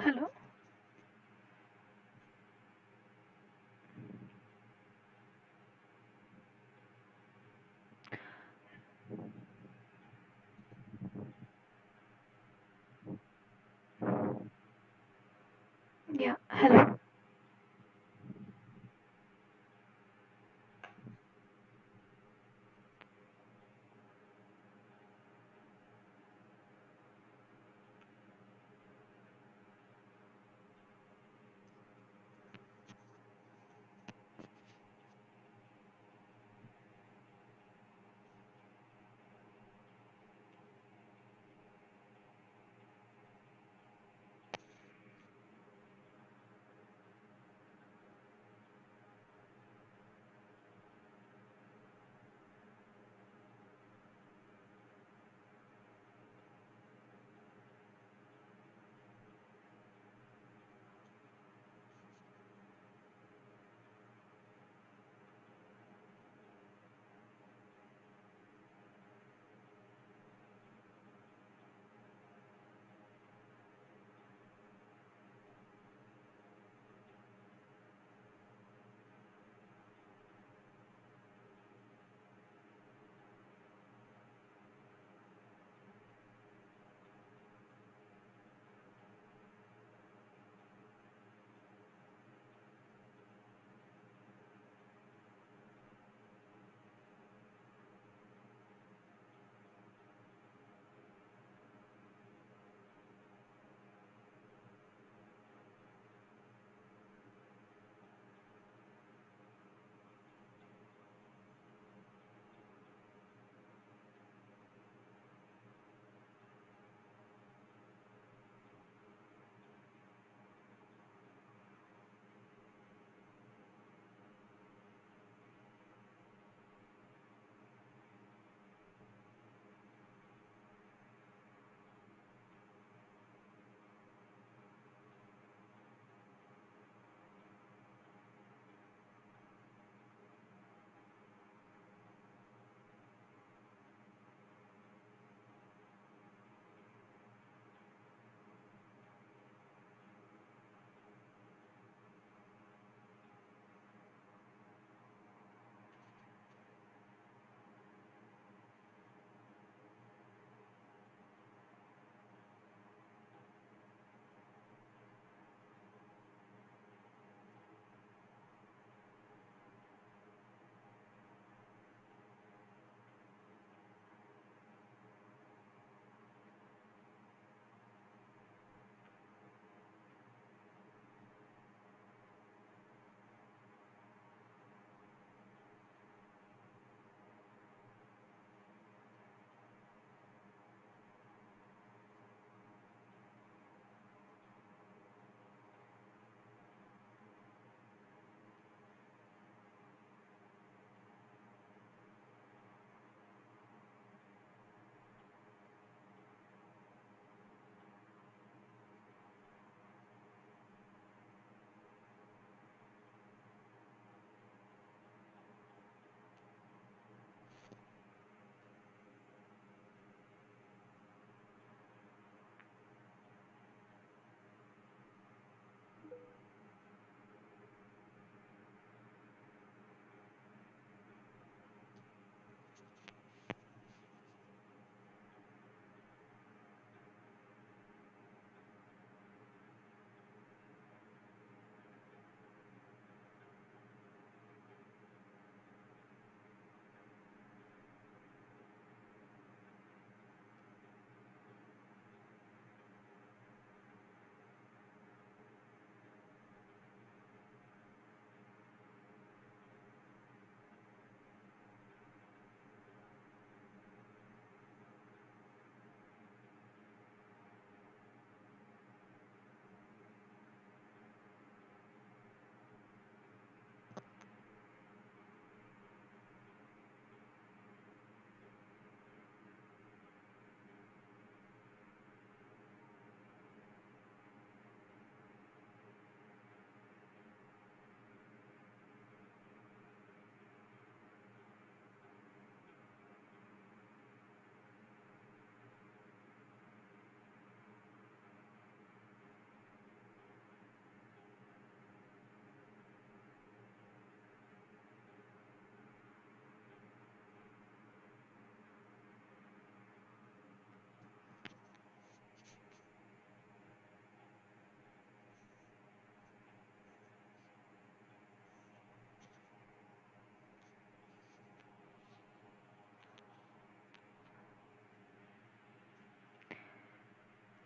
Hello. Yeah. Hello.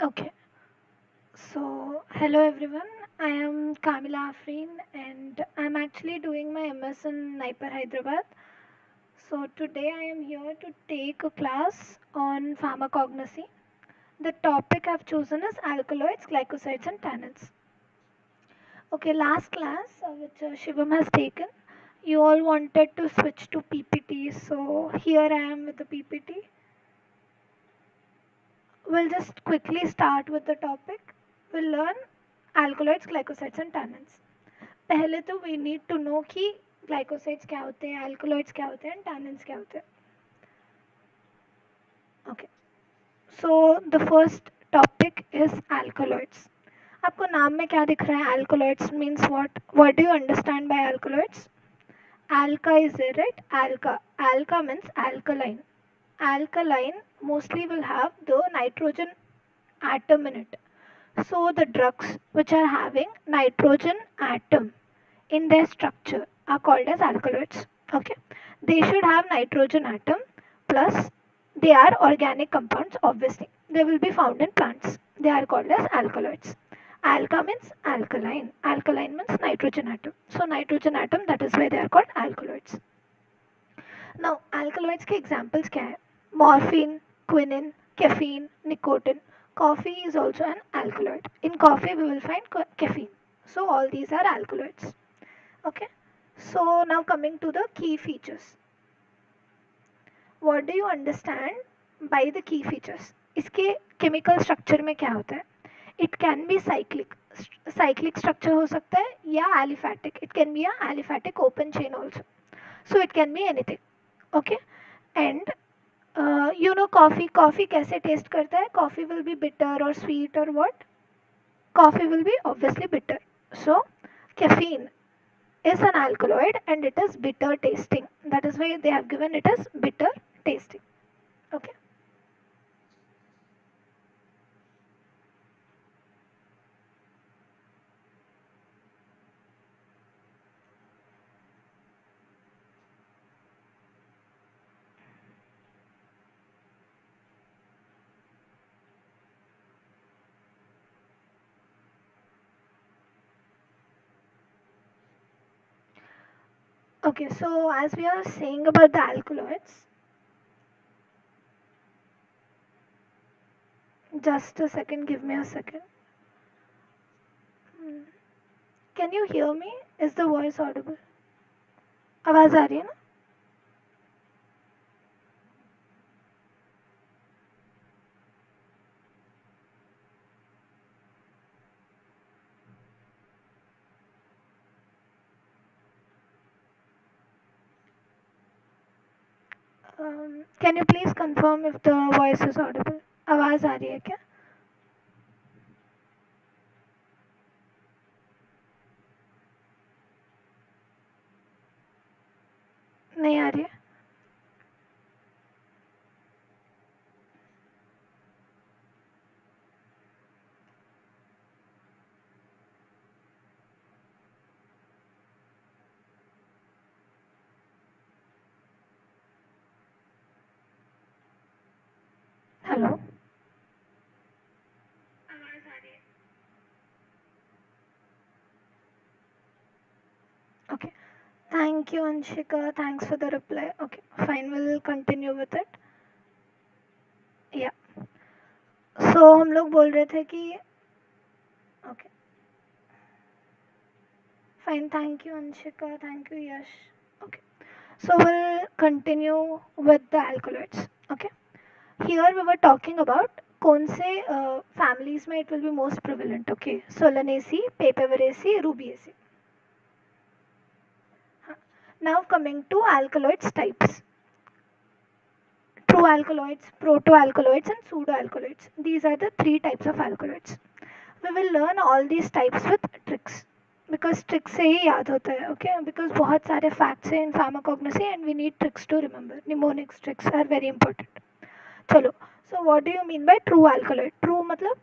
Okay, so hello everyone. I am Kamila Aafreen and I'm actually doing my MS in Naipur, Hyderabad. So today I am here to take a class on pharmacognosy. The topic I've chosen is alkaloids, glycosides, and tannins. Okay, last class which Shivam has taken, you all wanted to switch to PPT. So here I am with the PPT. We'll just quickly start with the topic. We'll learn alkaloids, glycosides and tannins. पहले तो we need to know कि glycosides क्या होते हैं, alkaloids क्या होते हैं and tannins क्या होते हैं. Okay. So the first topic is alkaloids. आपको नाम में क्या दिख रहा है? Alkaloids means what? What do you understand by alkaloids? Alka is there, right? Alka means alkaline. Alkaline mostly will have the nitrogen atom in it. So the drugs which are having nitrogen atom in their structure are called as alkaloids. Okay, they should have nitrogen atom plus they are organic compounds. Obviously, they will be found in plants. They are called as alkaloids. Alka means alkaline. Alkaline means nitrogen atom. So nitrogen atom, that is why they are called alkaloids. Now alkaloids के examples क्या है? Morphine, quinine, caffeine, nicotine. Coffee is also an alkaloid. In coffee we will find caffeine. So all these are alkaloids. Okay. So now coming to the key features. What do you understand by the key features? इसके chemical structure में क्या होता है? It can be cyclic. Cyclic structure हो सकता है या aliphatic. It can be a aliphatic open chain also. So it can be anything. Okay. And you know coffee कैसे taste करता है? Coffee will be bitter or sweet or what? Coffee will be obviously bitter. So caffeine is an alkaloid and it is bitter tasting. That is why they have given it as bitter tasting. Okay. Okay, so as we are saying about the alkaloids, just a second, give me a second. Hmm. Can you hear me? Is the voice audible? आवाज आ रही है ना? Can you please confirm if the voice is audible? आवाज आ रही है क्या? नहीं आ रही है? हेलो? आवाज आ रही है? Okay. Thank you, Anshika. Thanks for the reply. Okay, fine. We'll continue with it. Yeah. So हम लोग बोल रहे थे कि okay. Fine. Thank you, Anshika. Thank you, Yash. Okay. So we'll continue with the alkaloids. Okay. Here we were talking about कौन से families में it will be most prevalent. Okay. Solanaceae, Papaver Rubiaceae. Now coming to alkaloids types. True alkaloids, proto-alkaloids and pseudo-alkaloids. These are the three types of alkaloids. We will learn all these types with tricks. Because tricks से ही याद होता है, okay? Because बहुत सारे facts हैं in pharmacognosy and we need tricks to remember. Mnemonics tricks are very important. चलो, so what do you mean by true alkaloid? True मतलब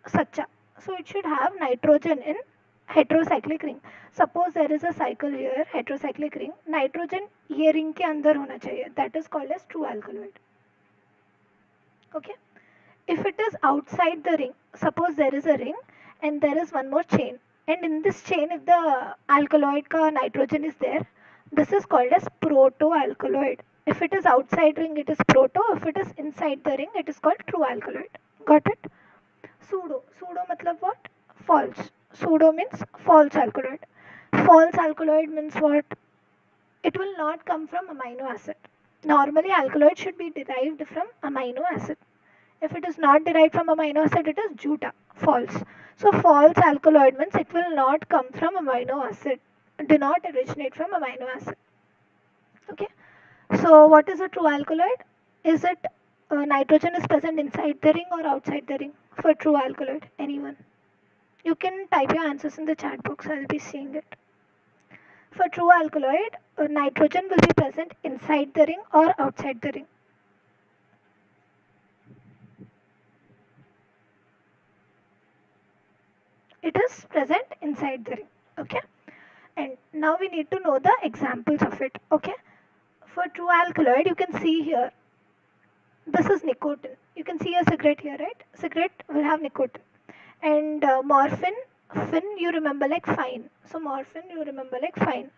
सच्चा. So it should have nitrogen in heterocyclic ring. Suppose there is a cycle here, heterocyclic ring. Nitrogen ये ring के अंदर होना चाहिए. That is called as true alkaloid. Okay. If it is outside the ring, suppose there is a ring and there is one more chain, and in this chain if the alkaloid ka nitrogen is there, this is called as proto-alkaloid. If it is outside ring it is proto, if it is inside the ring it is called true alkaloid. Got it? Pseudo matlab what? False. Pseudo means false alkaloid. False alkaloid means what? It will not come from amino acid. Normally alkaloid should be derived from amino acid. If it is not derived from amino acid, it is juta, false. So false alkaloid means it will not come from amino acid, do not originate from amino acid. Okay. So what is a true alkaloid? Is it nitrogen is present inside the ring or outside the ring for true alkaloid? Anyone? You can type your answers in the chat box. I'll be seeing it. For true alkaloid, nitrogen will be present inside the ring or outside the ring. It is present inside the ring. Okay. And now we need to know the examples of it. Okay. For true alkaloid, you can see here, this is nicotine. You can see a cigarette here, right? Cigarette will have nicotine. And morphine, fin you remember like fine. So morphine you remember like fine.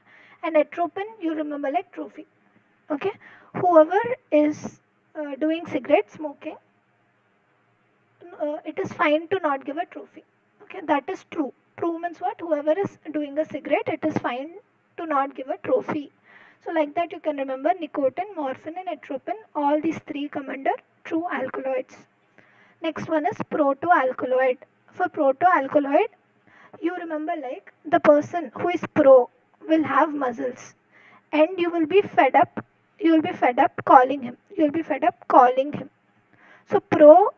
And atropine you remember like trophy. Okay. Whoever is doing cigarette smoking, it is fine to not give a trophy. Okay, that is true. True means what? Whoever is doing a cigarette, it is fine to not give a trophy. So like that you can remember nicotine, morphine and atropine, all these three come under true alkaloids. Next one is proto-alkaloid. For proto-alkaloid, you remember like the person who is pro will have muscles and you will be fed up calling him. You will be fed up calling him. So pro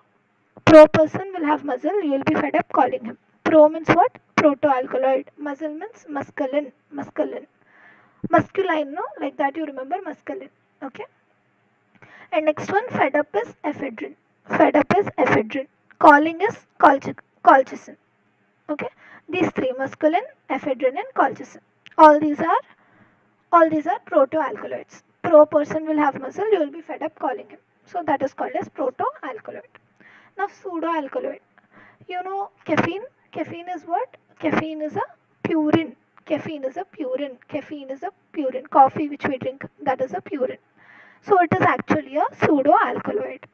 person will have muscle, you will be fed up calling him. Pro means what? Proto-alkaloid. Muscle means masculine. Masculine. Masculine, no? Like that you remember masculine. Okay. And next one, fed up is ephedrine. Fed up is ephedrine. Calling is colchicine. Okay. These three, masculine, ephedrine and colchicine. All these are proto-alkaloids. Pro person will have muscle, you will be fed up calling him. So that is called as proto-alkaloid. Now pseudo-alkaloid. You know caffeine? Caffeine is what? Caffeine is a purine. Caffeine is a purine. Caffeine is a purine. Coffee which we drink, that is a purine. So it is actually a pseudo-alkaloid.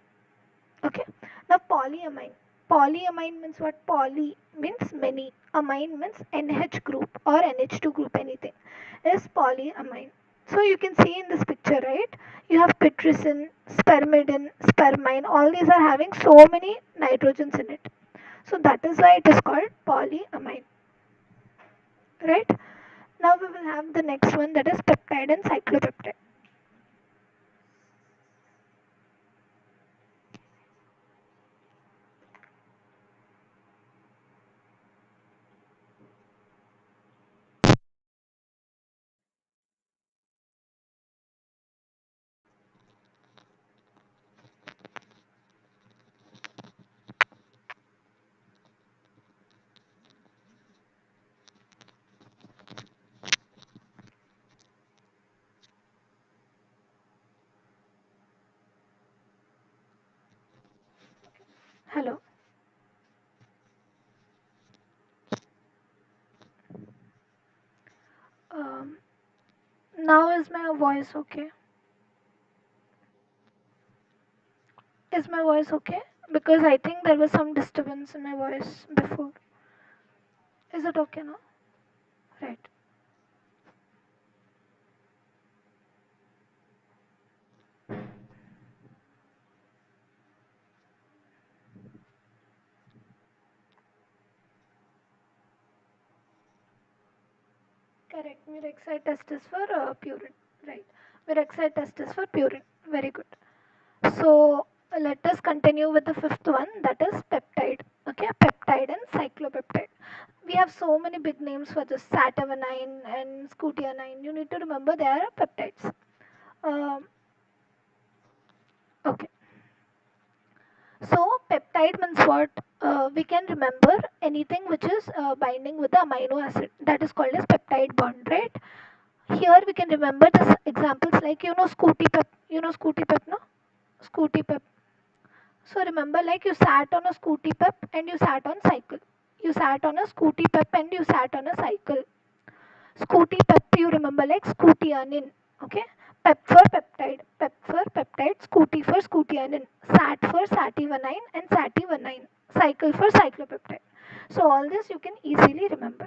Okay. Now polyamine. Polyamine means what? Poly means many. Amine means NH group or NH2 group, anything. Is polyamine. So you can see in this picture, right? You have pitricin, spermidine, spermine. All these are having so many nitrogens in it. So that is why it is called polyamine. Right? Now we will have the next one, that is peptide and cyclopeptide. Hello. Um, Now is my voice okay? Is my voice okay? Because I think there was some disturbance in my voice before. Is it okay now? Right. Correct. Murexide test is for purine. Right. Murexide test is for purine. Very good. So let us continue with the fifth one, that is peptide. Okay, peptide and cyclopeptide. We have so many big names for this, satavanine and scutionine. You need to remember they are peptides. Um, okay. So peptide means what? We can remember anything which is binding with the amino acid. That is called as peptide bond, right? Here we can remember the examples like Scooty pep. You know Scooty pep, no? Scooty pep. So remember, like you sat on a scooty pep and you sat on cycle. You sat on a scooty pep and you sat on a cycle. Scooty pep, you remember like scootianin. Okay. Pep for peptide. Pep for peptide. Scooty for scootianin. Sat for sativonine and sativonine. Cycle for cyclopeptide. So all this you can easily remember.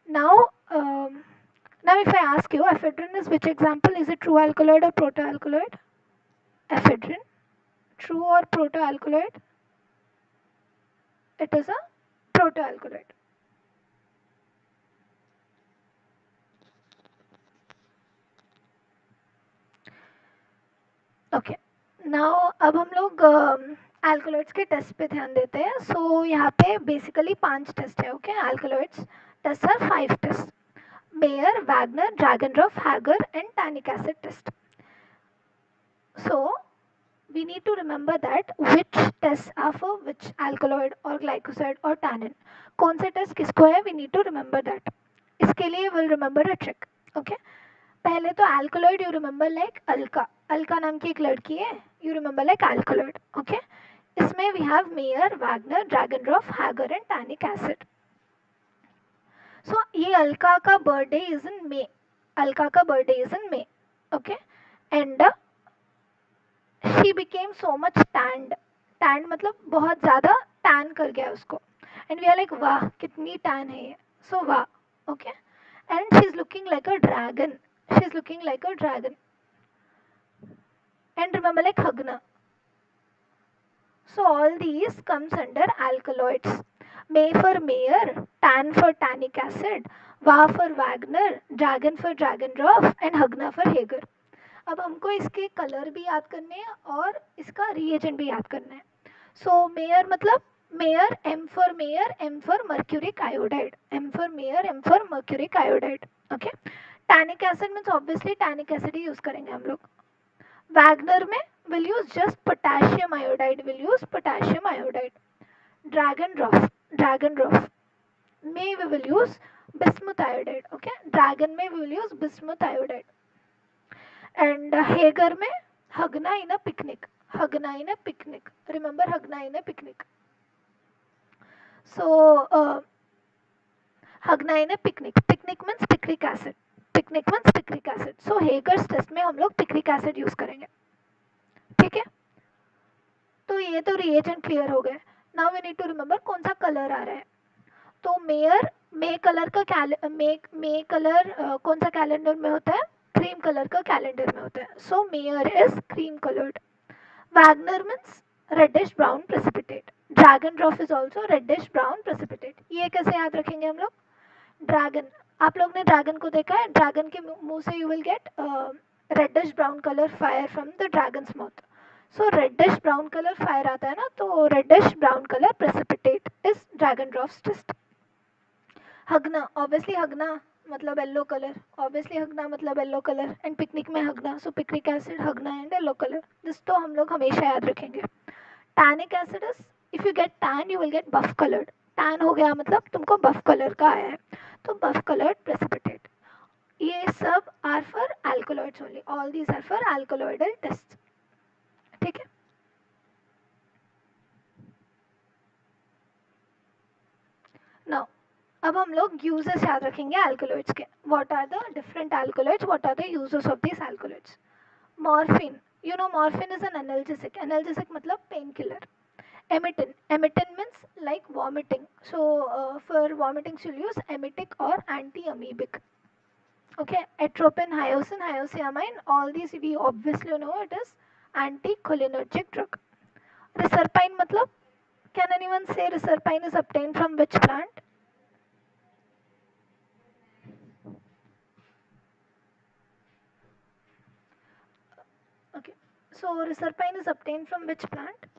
Now, now if I ask you, ephedrine is which example? Is it true alkaloid or proto-alkaloid? Ephedrine, true or proto-alkaloid? It is a proto-alkaloid. Okay now अब हम लोग alkaloids के test पे ध्यान देते हैं. So यहाँ पे बेसिकली 5 टेस्ट है. Okay, alkaloids test are 5 test. Mayer, Wagner, Dragendorff, Hager and tannic acid test. So we need to remember that which tests are for which alkaloid or glycoside or tannin. कौन से test किसको है, we need to remember that. इसके लिए we'll remember a trick. Okay, पहले तो alkaloid you remember like alka. Alka नाम की एक लड़की है, you remember like alkaloid. Okay, इसमें we have Mayer, Wagner, Dragonroff, Hager and tannic acid. So ये अलका का बर्थडे इज इन मे. अलका का birthday is in may. Okay, and she became so much stand. Stand मतलब बहुत ज़्यादा टैन कर गया उसको. एंड वी आर लाइक वाह कितनी टैन है ये. सो वाह. Okay, and she is looking like a dragon. She is looking like a dragon. And remember like Hagna. So all these comes under alkaloids. May for Mayer, Tan for tannic acid, Va for Wagner, Dragon for Dragonroff and Hagna for Hager. अब हमको इसके colour भी याद करने हैं और इसका reagent भी याद करना है. सो मेयर मतलब Mayer, M for Mayer, M for mercuric iodide. M for Mayer, M for mercuric iodide. Okay, tannic acid means obviously tannic acid ही यूज करेंगे हम लोग. वैगनर में will use just potassium iodide. Will use potassium iodide. Dragonroff may we will use bismuth iodide. Okay, dragon में we will use bismuth iodide. And Hager में Hagna in a picnic. Hagna in a picnic. Remember Hagna in a picnic. So Hagna in a picnic. Picnic means picric acid. Picnic means picric acid. So Hager's test में हम लोग picric acid use करेंगे. ठीक है, तो ये तो reagent clear हो गए. Now we need to remember कौन सा कलर आ रहा है. तो मेयर, मे कलर का मे कलर कौन सा कैलेंडर में होता है, क्रीम कलर का कैलेंडर में होता है. So Mayer is cream coloured. Wagner means reddish brown precipitate. Dragendorff is also reddish brown precipitate. ये कैसे याद रखेंगे हम लोग. ड्रैगन, आप लोग ने ड्रैगन को देखा है, ड्रैगन के मुंह से you will get reddish brown colour fire from the dragon's mouth. So reddish brown colour fire आता है ना, तो reddish brown colour precipitate is Dragendorff's test. हगना, ऑब्वियसली हगना मतलब येलो कलर. ऑब्वियसली हगना मतलब येलो कलर. एंड पिकनिक में हगना, सो पिक्रिक एसिड हगना एंड येलो कलर. दिस तो हम लोग हमेशा याद रखेंगे. Tannic acid is, if you get tan you will get buff coloured. Tan हो गया मतलब तुमको बफ कलर का आया है, तो बफ कलर्ड प्रेसिपिटेट. ये सब are for alkaloids only. All these are for alkaloidal tests. ठीक है. नाउ अब हम लोग यूजेस याद रखेंगे alkaloids के. What are the different alkaloids, what are the uses of this alkaloids. Morphine, you know morphine is an analgesic. Analgesic मतलब painkiller. Emetin, emetin means like vomiting. So for vomiting you'll use emetic or anti-amoebic. Okay, atropine, hyoscine, hyoscyamine, all these we obviously know it is anticholinergic drug. Reserpine matlab, can anyone say reserpine is obtained from which plant? Okay, so reserpine is obtained from which plant?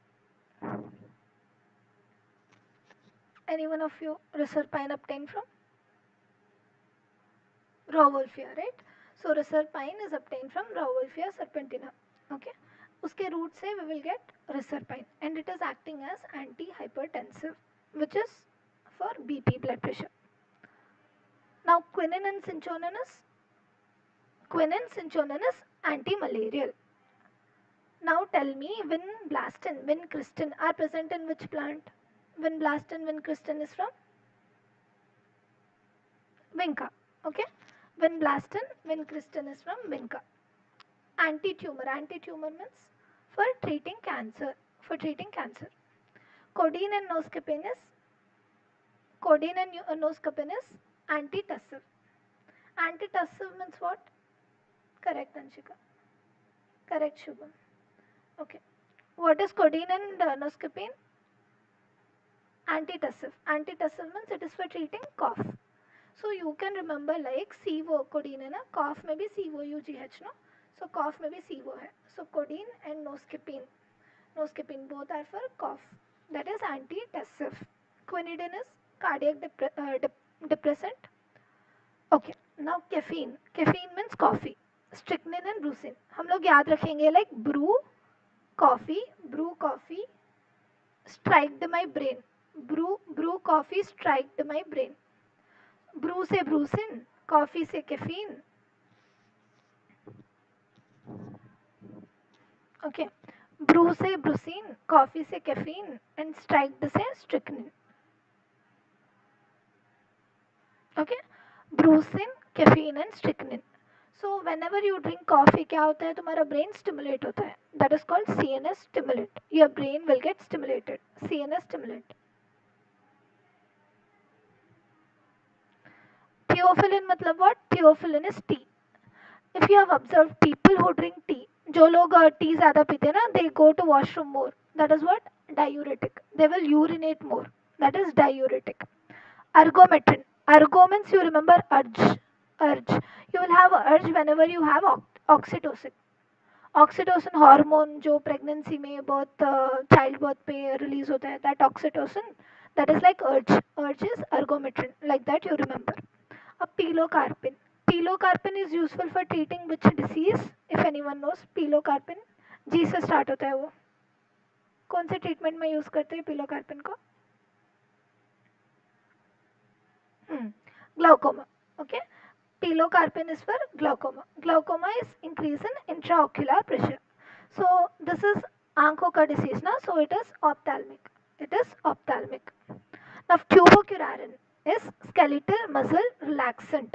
Any one of you, reserpine obtained from? Rauwolfia, right? So reserpine is obtained from Rauwolfia serpentina. Okay, उसके root से we will get reserpine and it is acting as antihypertensive, which is for BP, blood pressure. Now quinine and cinchonin is, quinine, cinchonin is anti-malarial. tell me, vinblastin, vincristin are present in which plant? Vinblastin, vincristin is from vinca. Okay, vinblastin, vincristin is from vinca. Anti-tumor, anti-tumor means for treating cancer. For treating cancer. Codeine and noscapine is antitussive. Antitussive means what? Correct, Anshika. Correct, Shubham. Okay. What is codeine and noscapine? Antitussive. Antitussive means it is for treating cough. So you can remember like CO, codeine है ना, cough में भी COUGH no. So cough में भी CO है. So codeine and noscapine. Noscapine both are for cough. That is antitussive. Quinidine is cardiac depressant. Okay. Now caffeine. Caffeine means coffee. Strychnine and brucine. हम लोग याद रखेंगे like brew coffee, striked my brain. Brew coffee, striked my brain. Brew से brucine, coffee से caffeine. Okay. Brew से brucine, coffee से caffeine, and striked से strychnine. Okay. Brucine, caffeine and strychnine. So whenever you drink coffee, क्या होता है? तुम्हारा brain stimulate होता है. That is called CNS stimulant. Your brain will get stimulated. CNS stimulant. Theophylline मतलब what? Theophylline is tea. If you have observed people who drink tea, जो लोग tea ज़्यादा पीते हैं ना, they go to washroom more. That is what? Diuretic. They will urinate more. That is diuretic. Ergometrin. Ergo means you remember urge. Urge. You will have urge whenever you have oxytocin. Oxytocin hormone जो pregnancy में बहुत child birth पे release होता है, that oxytocin, that is like urge is ergometrine, like that you remember. अब pilocarpine is useful for treating which disease, if anyone knows? pilocarpine जी से start होता है. वो कौन से ट्रीटमेंट में यूज करते हैं pilocarpine को? Glaucoma. Okay. Pilocarpine is for glaucoma. Glaucoma is increase in intraocular pressure. So this is आंखों का disease ना, so it is ophthalmic. It is ophthalmic. Now tubocurarine is skeletal muscle relaxant.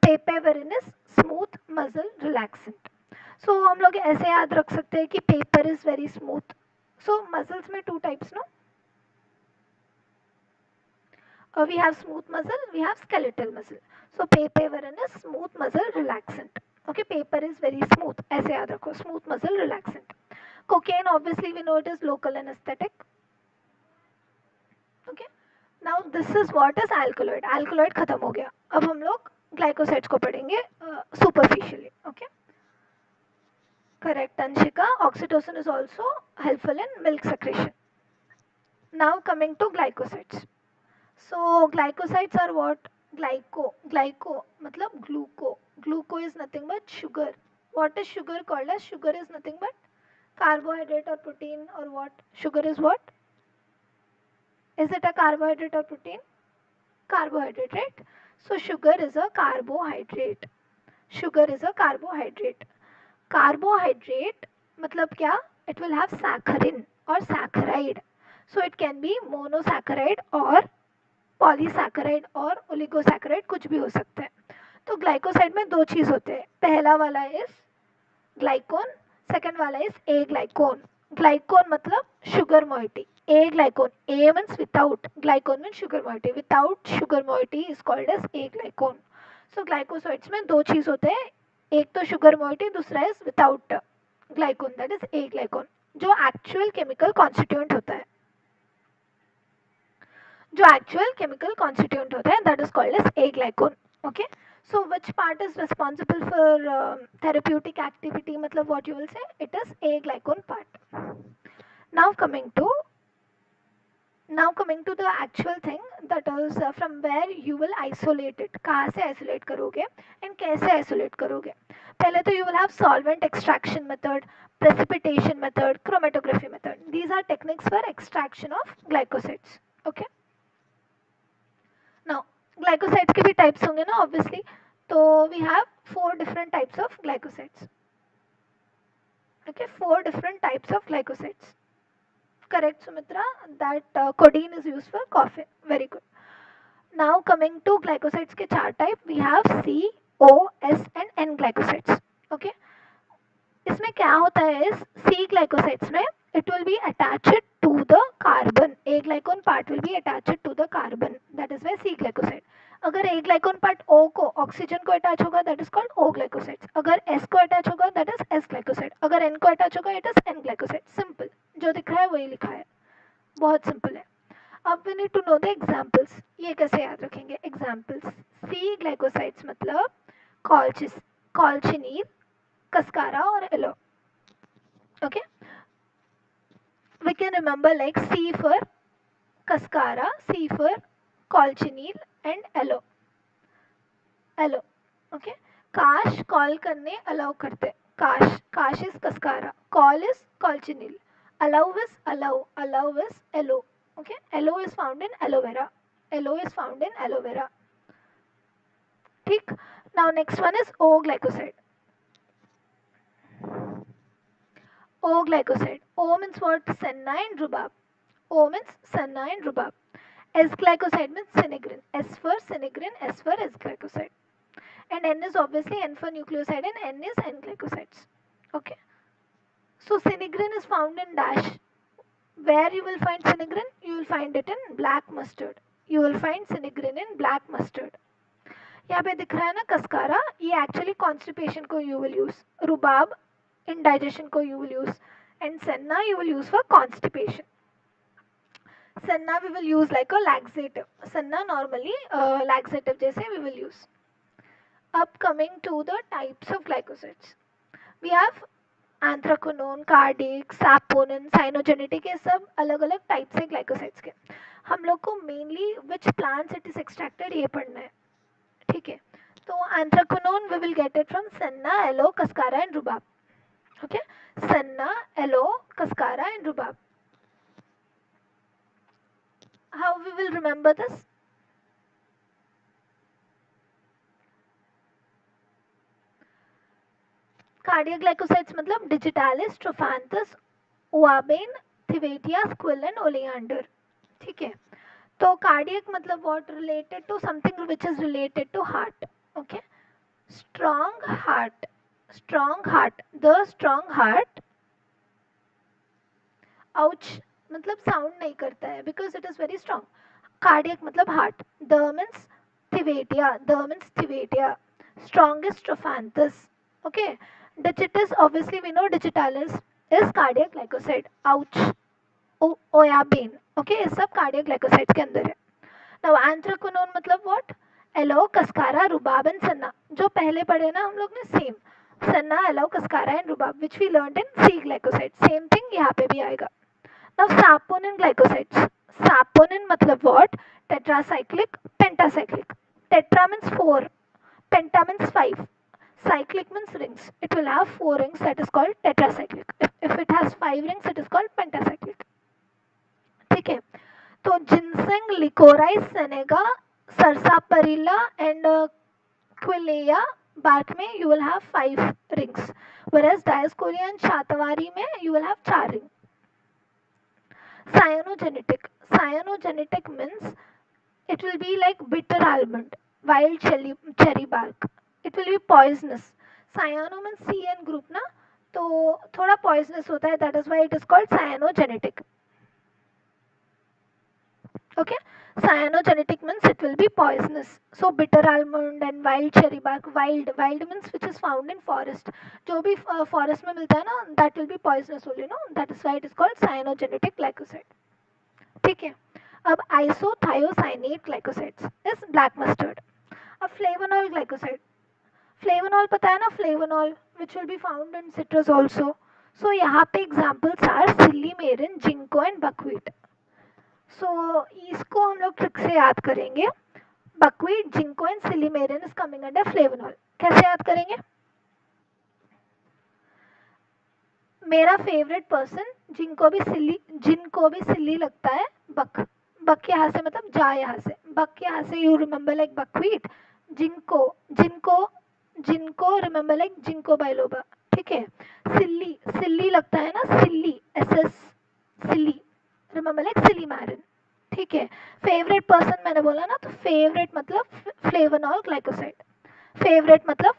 Papaverine is smooth muscle relaxant. So हम लोग ऐसे याद रख सकते हैं कि paper is very smooth. So muscles में two types no. We have smooth muscle, we have skeletal muscle. So papaverine is smooth muscle relaxant. Okay, paper is very smooth. ऐसे याद रखो, smooth muscle relaxant. Cocaine, obviously we know it is local anesthetic. Okay. Now this is what is alkaloid. Alkaloid खत्म हो गया. अब हम लोग glycosides को पढ़ेंगे superficially. Okay. Correct, Anshika. Oxytocin is also helpful in milk secretion. Now coming to glycosides. So glycosides are what? Glyco मतलब gluco is nothing but sugar. What is sugar called as? Sugar is nothing but carbohydrate or protein, or what? Sugar is what? Is it a carbohydrate or protein? Carbohydrate, right? So sugar is a carbohydrate. Sugar is a carbohydrate. Carbohydrate मतलब क्या? It will have saccharin or saccharide. So it can be monosaccharide or polysaccharide और oligosaccharide कुछ भी हो सकता है. तो glycoside में दो चीज होते हैं. पहला वाला इज ग्लाइकोन, सेकंड वाला इज ए ग्लाइकोन. ग्लाइकोन मतलब sugar moiety. Aglycone, a means without, glycone means sugar moiety. Without sugar moiety is called as aglycone. So glycosides में दो चीज होते हैं, एक तो शुगर मोइटी, दूसरा is without glycone, that is aglycone. जो एक्चुअल केमिकल कॉन्स्टिट्यूएंट होता है, जो एक्चुअल केमिकल कॉन्स्टिट्यूएंट होता है, that is called as aglycone. Okay. So which part is responsible for therapeutic activity, मतलब what you will say, it is aglycone part. Now coming to the actual thing, that is from where you will isolate it. कहाँ से isolate करोगे and कैसे isolate करोगे? पहले तो you will have solvent extraction method, precipitation method, chromatography method. These are techniques for extraction of glycosides. Okay. Now glycosides के भी types होंगे ना obviously. तो we have 4 different types of glycosides. Okay, 4 different types of glycosides. Correct, Sumitra? That codeine is used for coffee. Very good. Now coming to glycosides के 4 type, we have C, O, S and N glycosides. Okay. इसमें क्या होता है इस सी glycosides में it will be attached to the carbon. A glycone part will be attached to the carbon. That is why C glycoside. अगर A glycone part O को oxygen को attach होगा that is called O glycosides. अगर S को attach होगा that is S glycoside. अगर N को attach होगा it is N glycoside. Simple, जो दिख रहा है वही लिखा है, बहुत सिंपल है. अब we need to know the examples. ये कैसे याद रखेंगे examples? C glycosides मतलब कॉल्चिनील, कस्कारा और yellow. Okay, we can remember like C for Cascara, C for Colchineal and Aloe. Aloe. Okay. Kash call करने allow करते. Kash is Cascara. Call is Colchineal. Allow is allow. Allow is aloe. Okay. Aloe is found in aloe vera. Aloe is found in aloe vera. ठीक. Now next one is O glycoside. O glycoside. O means what? Senna and rhubarb. O means senna and rhubarb. S glycoside means synegrin. S for synegrin, S for S glycoside. And N is obviously N for nucleoside and N is N glycosides. Okay. So synegrin is found in dash. Where you will find synegrin? You will find it in black mustard. You will find synegrin in black mustard. यहाँ पे दिख रहा है ना कस्कारा, ये actually constipation को you will use. Rhubarb indigestion को you will use. And senna you will use for constipation. Senna we will use like a laxative. Senna normally laxative जैसे we will use. Up coming to the types of glycosides. We have anthraquinone, cardiac, saponin, cyanogenetic, ये सब अलग अलग type से glycosides के. हम लोग को mainly which plants it is extracted ये पढ़ना है. ठीक है. तो anthraquinone we will get it from senna, aloe, cascara and rhubarb. Okay. Senna, aloe, cascara and rhubarb. How we will remember this? Cardiac glycosides मतलब digitalis, trophanthus, ouabain, thivetia, squill and oleander. ठीक है. तो cardiac मतलब what? Related to something which is related to heart. Okay. Strong heart. Strong heart. The strong heart. Ouch मतलब sound नहीं करता है because it is very strong. Cardiac मतलब heart. The means thivetia. The means thivetia. Strongest trophanthus. Okay. Digitis obviously we know digitalis is cardiac glycoside. Ouch. ouabain. Okay, ये सब cardiac glycosides के अंदर है. Now anthraquinone मतलब what? Aloe, cascara, rhubarb and senna. जो पहले पढ़े ना हम लोग ने same. Senna, aloe, cascara and rhubarb which we learned in C glycoside. Same thing यहाँ पे भी आएगा. Now saponin glycosides. Saponin मतलब what? Tetracyclic, pentacyclic. Tetra means 4, penta means 5. Cyclic means rings. It will have 4 rings, that is called tetracyclic. If it has 5 rings, it is called pentacyclic. ठीक है. तो ginseng, licorice, senega, sarsaparilla and quillea bark में you will have 5 rings. Whereas Dioscorea and shatavari में you will have 4 rings. Cyanogenetic. Cyanogenetic means it will be like bitter almond, wild cherry bark. It will be poisonous. Cyano means CN group ना, तो थोड़ा poisonous होता है. That is why it is called cyanogenetic. Okay. Cyanogenetic means it will be poisonous. So bitter almond and wild cherry bark. Wild means which is found in forest. जो भी forest में मिलता है ना, that will be poisonous only, no? That is why it is called cyanogenetic glycoside. ठीक है. अब isothiocyanate glycosides is black mustard. अब flavonol glycoside. Flavonol पता है ना, flavonol which will be found in citrus also. So यहाँ पे examples are silymarin, ginkgo and buckwheat. So इसको हम लोग ट्रिक से याद करेंगे. Buckwheat, ginkgo and silymarin is coming under flavonol. कैसे याद करेंगे? मेरा फेवरेट पर्सन जिनको भी सिली लगता है, बक यहाँ से मतलब जा, यहाँ से बक, यहाँ से यू रिमेंबर लाइक बकवीट. जिनको रिमेंबर लाइक जिंको बाइलोबा. ठीक है. सिल्ली, सिल्ली लगता है ना, सिल्ली, SS, सिल्ली, रिमेंबर लाइक सिली मैरिन. ठीक है. फेवरेट पर्सन मैंने बोला ना, तो फेवरेट मतलब फ्लेवोनॉल ग्लाइकोसाइड. फेवरेट मतलब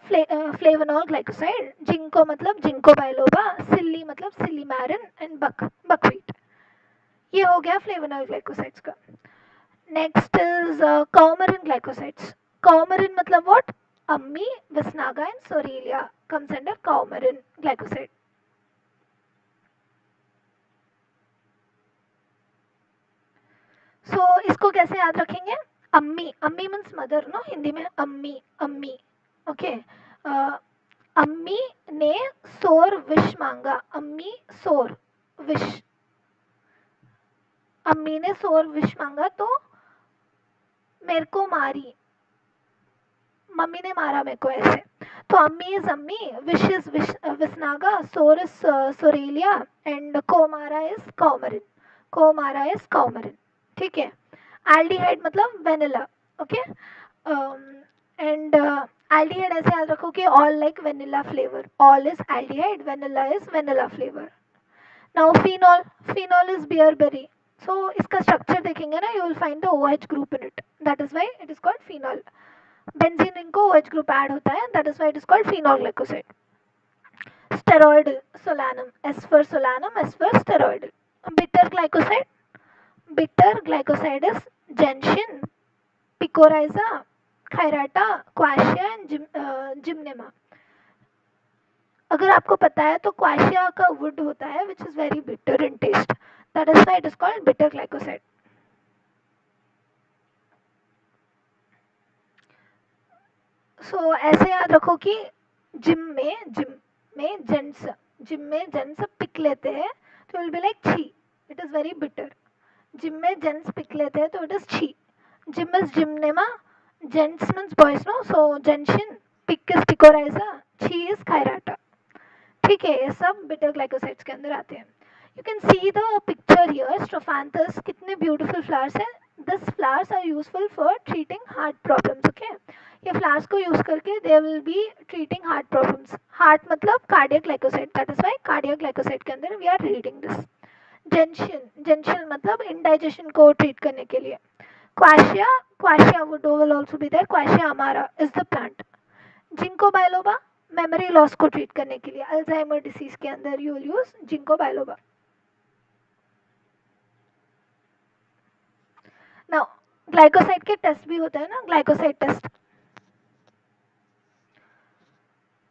फ्लेवोनॉल ग्लाइकोसाइड. जिंको मतलब जिंको बाइलोबा. सिल्ली मतलब सिली मैरिन एंड बकवीट. ये हो गया फ्लेवोनॉल ग्लाइकोसाइड्स का. Next is coumarin glycosides. Coumarin मतलब what? Ammi, Visnaga and Sorelia comes under coumarin glycoside. So इसको कैसे याद रखेंगे? अम्मी, अम्मी मीन्स मदर नो, हिंदी में अम्मी, अम्मी. ओके. अम्मी ने सोर विष मांगा. अम्मी सोर विष. अम्मी ने सोर विष मांगा तो मेरे को मारी, मम्मी ने मारा मेरे को, ऐसे. तो अम्मी इज अम्मी, wish is visnaga, sore is psoralea and komara is coumarin. Komara is coumarin. ठीक है. एल्डिहाइड मतलब वेनिला. ओके. एंड एल्डिहाइड ऐसे याद रखो कि all like vanilla flavour. All is aldehyde, vanilla is vanilla flavour. Now phenol, phenol is bearberry. So इसका structure देखेंगे ना, you will find the OH group in it. That is why it is called phenol. Benzene ring को OH group add होता है, that is why it is called phenol glycoside. Steroidal, solanum, S for solanum, S for steroidal. Bitter glycoside, bitter glycoside is जेंशिन, पिकोराइजा, खायराटा, क्वाशिया and Gymnema. अगर आपको पता है तो क्वाशिया का wood होता है which is very bitter in taste, that is why it is called bitter glycoside. So ऐसे याद रखो कि जिम में जेंट्स, जिम में जेंट्स पिक लेते हैं तो विल बी लाइक छी, it is very bitter. Gym में जेंट्स पिक लेते हैं तो इट इज छी. Gym is gymnema, gents means boys no, so gentian, pick is picrorhiza, छी इज खायराटा. ठीक है. ये सब बिटर ग्लाइकोसाइड्स के अंदर आते हैं. You can see the picture here. Strophanthus, कितने ब्यूटीफुल फ्लावर्स हैं. This flowers are useful for treating heart problems. Okay. ये फ्लावर्स को यूज करके they will be treating heart problems. Heart मतलब cardiac glycoside, that is why cardiac glycoside के अंदर we are reading this. Gentian, gentian मतलब indigestion को treat करने के लिए. Quassia, quassia wood will also be there. Quassia amara is the plant. Ginkgo biloba, memory loss को treat करने के लिए. अल्जाइमर डिसीज के अंदर you will use ginkgo biloba. Now glycoside के टेस्ट भी होते हैं ना, glycoside test.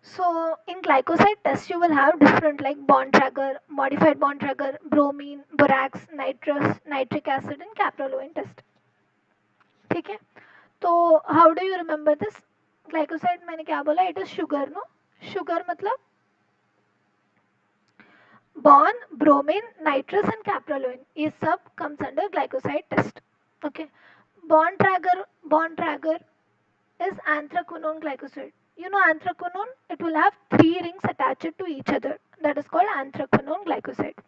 So in glycoside test you will have different like bond tracker, modified bond tracker, bromine, borax, nitrous, nitric acid and caprolone test. ठीक है. तो how do you remember this? Glycoside मैंने क्या बोला, it is sugar no. Sugar मतलब bond, bromine, nitrous and caprolone. ये सब comes under glycoside test. Okay. Bond tracker is anthraquinone glycoside. You know anthraquinone, it will have 3 rings attached to each other. That is called anthraquinone glycoside.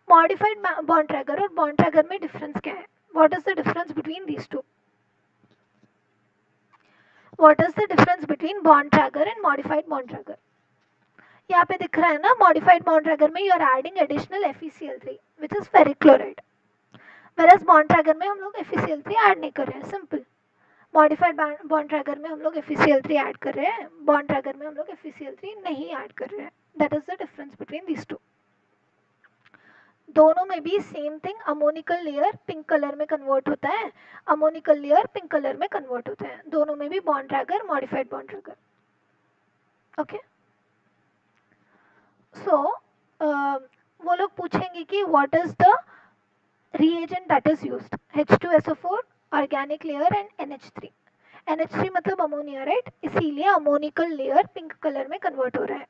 Modified bond tracker और bond tracker में difference क्या है? What is the difference between these two? What is the difference between bond tracker and modified bond tracker? यहाँ पे दिख रहा है ना, modified bond tracker में you are adding additional FeCl3 which is ferric chloride. Whereas bond tracker में हम लोग FeCl3 ऐड नहीं कर रहे हैं, simple. मॉडिफाइड बॉन्ड ट्रैकर में हम लोग FeCl3 ऐड कर रहे हैं, बॉन्ड ट्रैकर में हम लोग FeCl3 नहीं ऐड कर रहे हैं. That is the difference between these two. दोनों में भी same thing, ammoniacal layer pink colour में कन्वर्ट होता है, अमोनिकल लेयर पिंक कलर में कन्वर्ट होता है. दोनों में भी Borntrager, modified Borntrager. Okay. So वो लोग पूछेंगे कि what is the reagent that is used. H2SO4, organic layer and NH3. NH3 मतलब अमोनिया, राइट. इसीलिए अमोनिकल लेयर पिंक कलर में कन्वर्ट हो रहा है.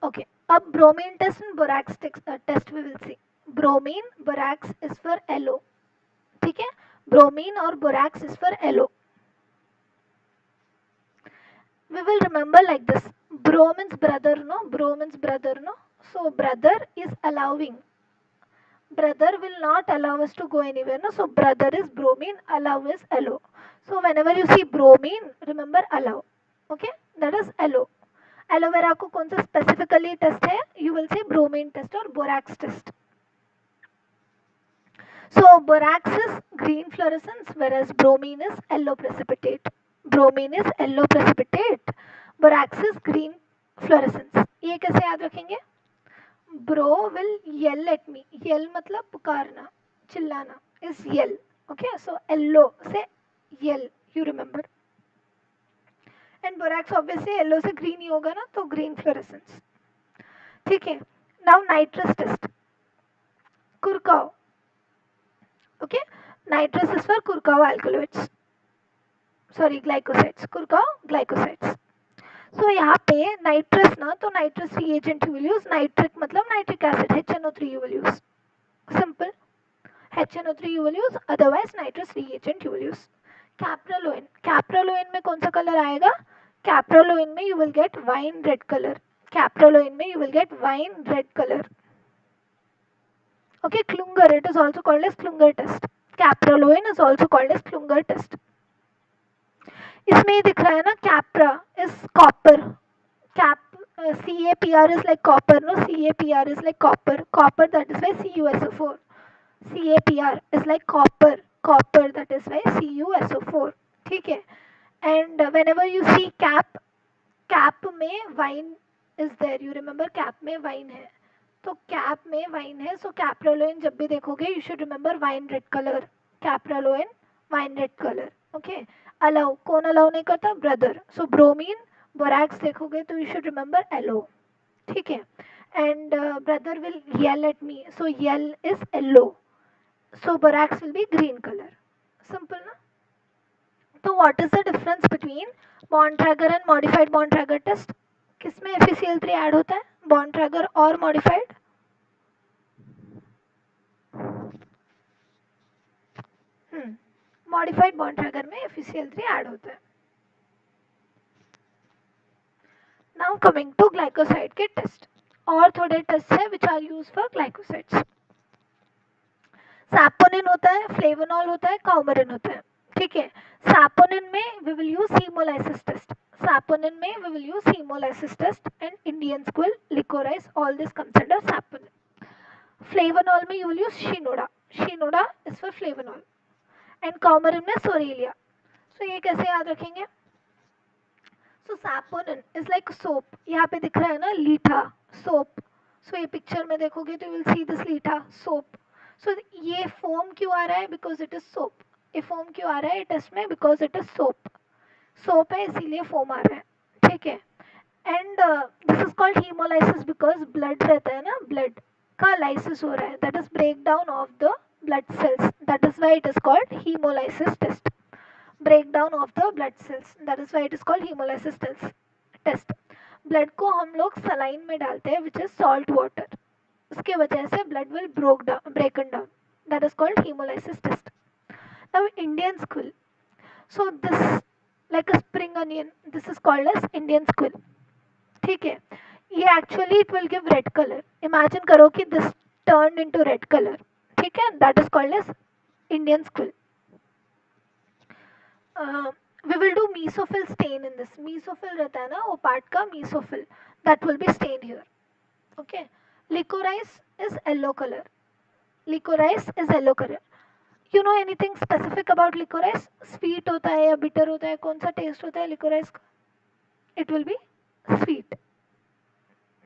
ओके. अब bromine test and borax test we will see. Bromine, borax is for LO. ठीक है. ब्रोमीन और borax is for LO. We will remember like this. Bro means brother no, bro means brother no. So brother is allowing, brother will not allow us to go anywhere no, so brother is bromine, allow is LO. So whenever you see bromine, remember allow. Okay, that is allow. Aloe vera को कौन सा specifically test है? You will say bromine test और borax test. So borax is green fluorescence whereas bromine is yellow precipitate. Bromine is yellow precipitate. Borax is green fluorescence. ये कैसे याद रखेंगे? Bro will yell at me. Yell मतलब पुकारना, चिल्लाना is yell. Okay, so yellow से yell. You remember. And borax obviously yellow से green ही होगा ना, तो green fluorescence. ठीक है. Now nitrous test. Kurkao. Okay, nitrous is for Kurkao alkaloids. Sorry, glycosides. Kurkao glycosides. So यहाँ पे nitrous ना, तो nitrous reagent you will use. Nitric मतलब nitric acid, HNO3 you will use. Simple. HNO3 you will use. Otherwise nitrous reagent you will use. Caprolone. Caprolone में कौन सा color आएगा? Caprolone में you will get wine red color. Caprolone में you will get wine red color. Okay, Klunger. It is also called as Klunger test. Caprolone is also called as Klunger test. इसमें ये दिख रहा है ना, capra is copper. Cap CaPr is like copper, no? CaPr is like copper. Copper, that is why CuSO4. CaPr is like copper. Copper, that is why CuSO4. ठीक है. And whenever you see cap में wine is there. You remember cap में wine है. तो cap में wine है. So caprolone जब भी देखोगे you should remember wine red color. Caprolone wine red color. Okay. Allow. कौन allow नहीं करता? Brother. So bromine, borax देखोगे तो you should remember allow. ठीक है. And brother will yell at me. So yell is yellow. So borax will be green color. Simple ना? तो what is the difference between bond tragger and modified bond tragger test? किसमें FeCl3 add होता है? Borntrager और modified? Modified Borntrager में FeCl3 add होता है. Now coming to glycoside के टेस्ट. और थोड़े टेस्ट है which are use for glycosides. Saponin होता है, फ्लेवोनॉल होता है, काउमरिन होता है. ठीक है. सैपोनिन में we will use hemolysis test. Saponin में we will use hemolysis test and Indians will licorice. All this comes under saponin. Flavonol में you will use shinoda. Shinoda is for flavonol. And coumarin में sorelia. So ये कैसे याद रखेंगे? So saponin is like soap. यहाँ पे दिख रहा है ना लीठा, soap. So ये picture में देखोगे तो you will see this लीठा, soap. So ये foam क्यों आ रहा है? Because it is soap. ये foam क्यों आ रहा है test में? Because it is soap. Soap है इसीलिए फोम आ रहा है. ठीक है. And this is called haemolysis because blood रहता है ना, ब्लड का लाइसिस हो रहा है. That is break down of the blood cells. That is why it is called haemolysis test. Break down of the blood cells. That is why it is called haemolysis test. Blood को हम लोग saline में डालते हैं which is salt water. उसके वजह से blood will broken down. That is called haemolysis test. Now Indian squill. So this like a spring onion, this is called as Indian squill. ठीक है. ये actually it will give red color. Imagine करो कि this turned into red color. ठीक है. That is called as Indian squill. We will do mesophil stain in this. Mesophil रहता है ना वो part का mesophil. That will be stained here. Okay. Licorice is yellow color. Licorice is yellow color. You know anything specific about licorice? Sweet होता है या bitter होता है? कौन सा taste होता है licorice का? It will be sweet.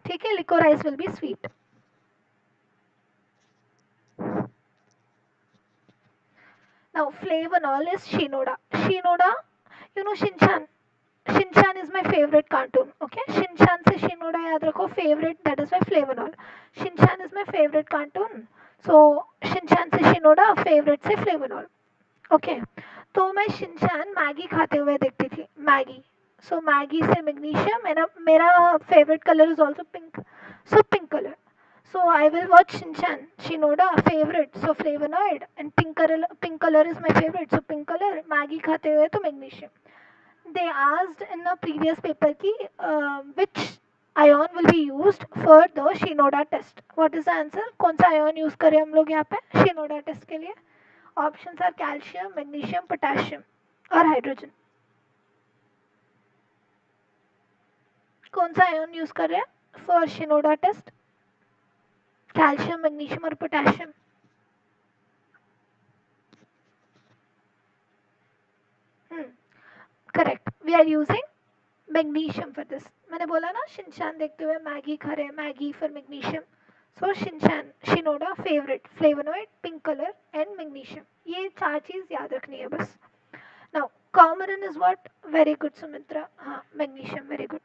ठीक है. Licorice will be sweet. Now flavonol is shinoda. Shinoda, you know Shinchan. Shinchan is my favorite cartoon. Okay. Shinchan से shinoda याद रखो. Favorite, that is why flavonol. Shinchan is my favorite cartoon. So Shinchan से shinoda, favorite से flavonol. ओके. तो मैं Shinchan Maggi खाते हुए देखती थी. मैगी. सो मैगी से मैग्नीशियम. मेरा favourite colour is also pink. So pink colour. So I will watch Shinchan. Shinoda favourite, so flavonoid. And pink colour is my favourite, so pink colour. Maggi खाते हुए तो magnesium. They asked in a previous paper की which ion will be used for the Shinoda test. What is the answer? कौन सा ion use करें हम लोग यहाँ पे शिनोडा टेस्ट के लिए? Options are calcium, magnesium, potassium. और हाइड्रोजन। कौन सा आयन यूज कर रहे हैं for Shinoda test? Calcium, magnesium और potassium. Correct, we are using magnesium for this. मैंने बोला ना शिनचान देखते हुए मैगी खा रहे हैं, Maggi for magnesium. So Shinchan, Shinoda favourite, flavonoid, pink colour and magnesium, ये चार चीज याद रखनी है बस। Now coumarin is what? Very good Sumitra, हाँ magnesium, very good.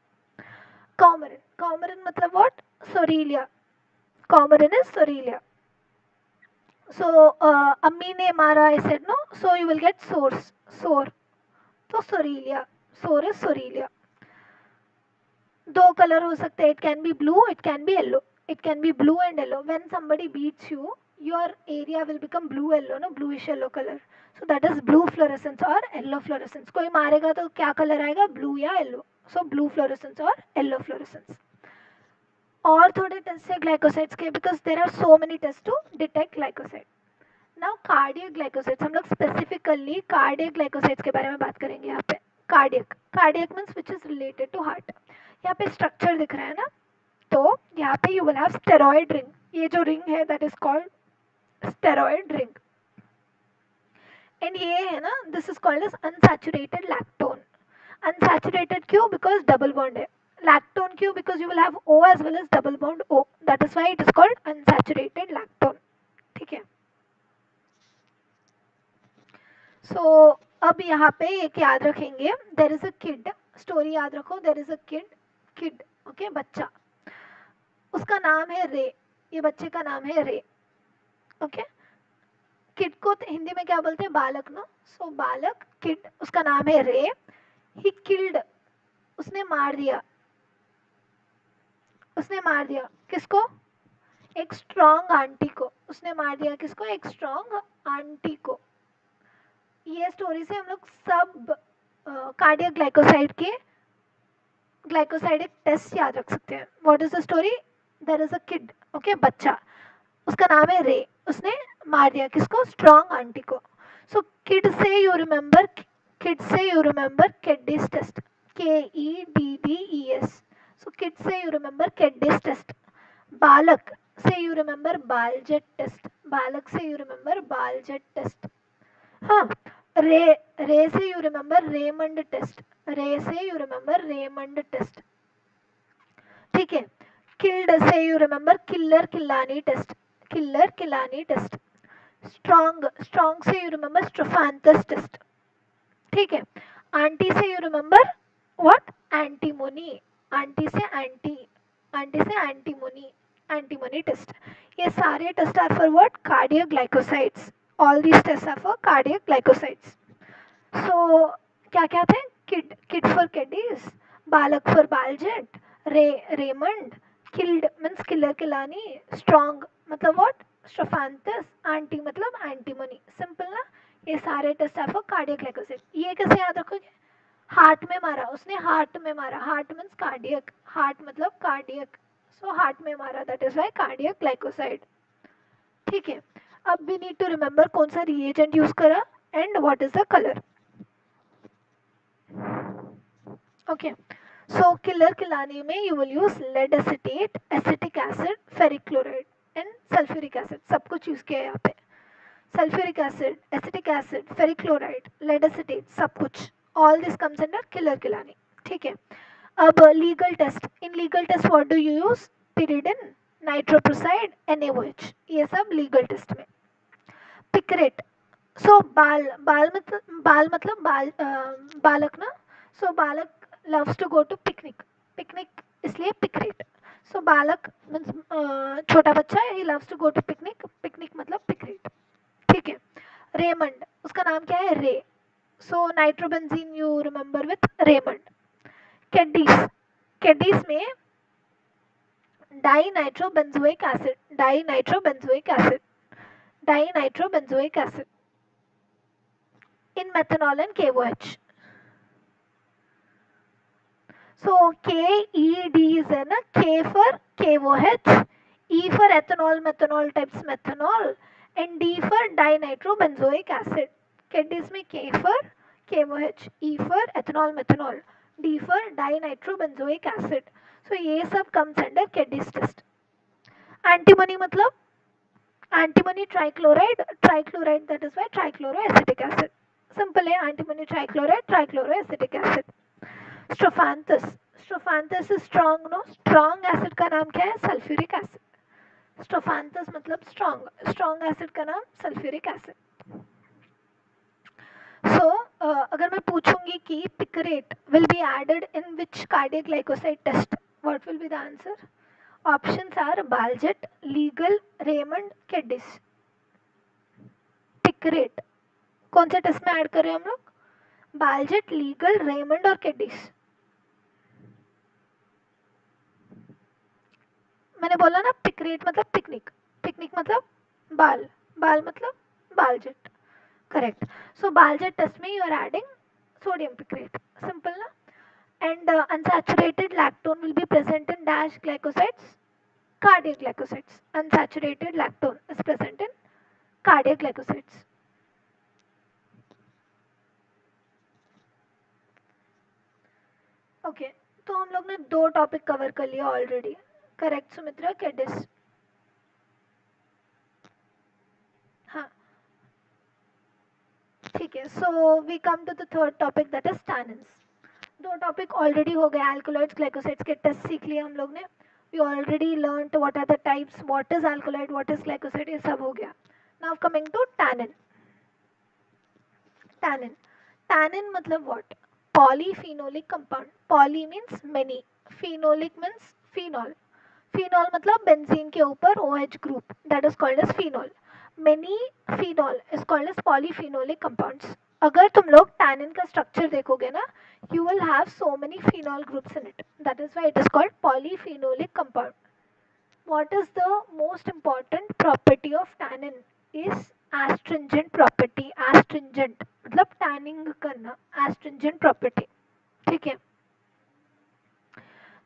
Coumarin, coumarin मतलब what? Psoralea, coumarin is psoralea. So amine mara I said no, so you will get sores, sore. So sorelia, sore is sorelia. दो colour हो सकते हैं, it can be blue, it can be yellow, it can be blue and yellow. When somebody beats you, your area will become blue yellow, no, bluish yellow color. So that is blue fluorescence or yellow fluorescence. कोई मारेगा तो क्या colour आएगा, blue या yellow. So blue fluorescence or yellow fluorescence. और थोड़े test है glycosides के, because there are so many tests to detect glycoside. Now cardiac glycosides, हम लोग स्पेसिफिकली कार्डियक ग्लाइकोसाइड्स के बारे में बात करेंगे यहाँ पे। Cardiac, cardiac means which is related to heart. यहाँ पे स्ट्रक्चर दिख रहा है ना, तो यहाँ पे you will have steroid ring, ये जो रिंग है that is called steroid ring. And ये है ना, this is called as unsaturated lactone. Unsaturated क्यों? बिकॉज डबल बॉन्ड है। लैक्टोन क्यों? Because you will have O as well as double bond O, that is why it is called unsaturated lactone. ठीक है। So अब यहाँ पे एक याद रखेंगे, there is a kid, story याद रखो, देर is a kid, kid okay, बच्चा, उसका नाम है रे, ये बच्चे का नाम है रे, ओके। किड को हिंदी में क्या बोलते हैं? बालक, नो। सो बालक, किड, उसका नाम है रे। ही किल्ड, उसने मार दिया, उसने मार दिया किसको? एक स्ट्रॉन्ग आंटी को। उसने मार दिया किसको? एक स्ट्रॉन्ग आंटी को। ये स्टोरी से हम लोग सब कार्डियक ग्लाइकोसाइड के ग्लाइकोसाइडिक टेस्ट याद रख सकते हैं। What is the story? There is a kid, okay, बच्चा, उसका नाम है रे, उसने मार दिया किसको? स्ट्रॉन्ग आंटी को। सो किड से यू रिमेंबर, किड से you remember Keddes test, KEDDES। So kid से यू रिमेंबर केडिस टेस्ट। बालक से यू रिमेंबर बालजेट टेस्ट, बालक से यू रिमेंबर बालजेट टेस्ट। हाँ, रे, रे से यू रिमेंबर रेमंड टेस्ट, रे से यू रिमेंबर रेमंड टेस्ट। ठीक है। किल्ड से you remember Keller Kiliani test, Keller Kiliani test. Strong, strong से यू रिमेंबर स्ट्रोफांथस टेस्ट। ठीक है। आंटी से you remember what? Antimony, aunty से एंटी, आंटी से एंटीमोनी, एंटीमोनी टेस्ट। ये सारे test are for what? Cardiac glycosides. All these test are for cardiac glycosides. So क्या क्या थे? किड, किड फॉर केडीज, बालक for Baljet, Ray, Raymond, killed means Keller Kiliani, strong मतलब what? Strophanthus, aunty मतलब antimony. Simple ना? ये सारे test are for cardiac glycoside. ये कैसे याद रखोगे? हार्ट में मारा उसने, हार्ट में मारा, हार्ट मीन्स कार्डियक, हार्ट मतलब कार्डियक, सो हार्ट में मारा, that is why cardiac glycoside. ठीक है। अब वी नीड टू रिमेंबर कौन सा रिएजेंट यूज करा and what is the colour. Okay, so Keller Kiliani में you will use lead acetate, acetic acid, ferric chloride and sulphuric acid, सब कुछ use किया है यहाँ पे। Sulphuric acid, acetic acid, ferric chloride, lead acetate, सब कुछ, all this comes under Keller Kiliani. ठीक है। अब Legal test, in Legal test what do you use? Pyridine, nitroprusside, NaOH, ये सब लीगल टेस्ट में। पिक्रेट, सो बाल, बाल मतलब बालक ना, सो बालक loves to go to picnic, picnic इसलिए पिक्रेट। सो बालक मीन्स छोटा बच्चा, he loves to go to picnic, picnic मतलब पिक्रेट। ठीक है। रेमंड, उसका नाम क्या है? Ray, so nitrobenzene you remember with Raymond. Kedde's, Kedde's में dinitrobenzoic acid, dinitrobenzoic acid, dinitrobenzoic acid in methanol and KOH. So KED is na, K for KOH, E for ethanol, methanol types methanol, and D for dinitrobenzoic acid. KED में K for KOH, E for ethanol methanol, D for dinitrobenzoic acid. So ये सब comes under Kedis test. Antimony मतलब antimony trichloride, trichloride, that is why trichloroacetic acid. Simple है, antimony trichloride, trichloroacetic acid. Strophanthus, strophanthus is strong, no? Strong acid का नाम क्या है? Sulfuric acid. Strophanthus मतलब strong, strong acid का नाम sulfuric acid. So अगर मैं पूछूंगी कि picarate will be added in which cardiac glycoside test, what will be the answer? Options are Baljet, Legal, Raymond, Kedis. Picarate कौन से टेस्ट में ऐड कर रहे हैं हम लोग? बालजेट, लीगल, रेमंड और केडिस. मैंने बोला ना पिक्रेट मतलब पिकनिक, पिकनिक मतलब बाल, बाल मतलब Baljet. Correct. So Baljet test में you are adding sodium picrate. Simple ना. And unsaturated lactone will be present in dash glycosides, cardiac glycosides. Unsaturated lactone is present in cardiac glycosides. Okay तो हम लोग ने 2 टॉपिक कवर कर लिया already. Correct Sumitra. केडिस. हाँ ठीक है. So we come to the third topic that is tannins. 2 topic already हो गए. अल्कलॉइड्स ग्लाइकोसाइड्स के टेस्ट सीख लिए हम लोग ने. We already learned what are the types, what is alkaloid, what is glycoside, ये सब हो गया. Now coming to tannin. Tannin, tannin मतलब what? Polyphenolic compound. Poly means many, phenolic means phenol. Phenol मतलब बेंजीन के ऊपर OH group, that is called as phenol. Many phenol is called as polyphenolic compounds. अगर तुम लोग tannin का structure देखोगे ना, you will have so many phenol groups in it. That is why it is called polyphenolic compound. What is the most important property of tannin? Is astringent property. Astringent मतलब tanning करना, astringent property. ठीक है.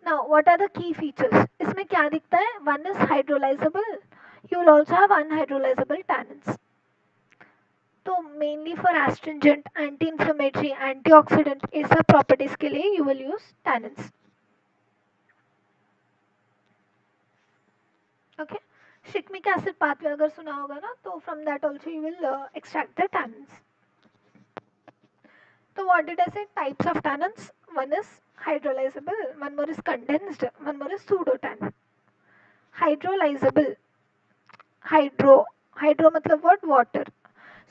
Now what are the key features? इसमें क्या दिखता है? One is hydrolyzable. You will also have unhydrolyzable tannins. तो mainly for astringent, anti inflammatory, antioxidant, ये सब प्रॉपर्टीज के लिए you will use tannins. Okay. Shikimic acid pathway अगर सुना होगा ना, तो from that also you will extract the tannins. तो what did I say? Types of tannins. One is hydrolysable, one more is condensed, one more is pseudotannin. Hydrolysable, hydro, hydro मतलब what? Water.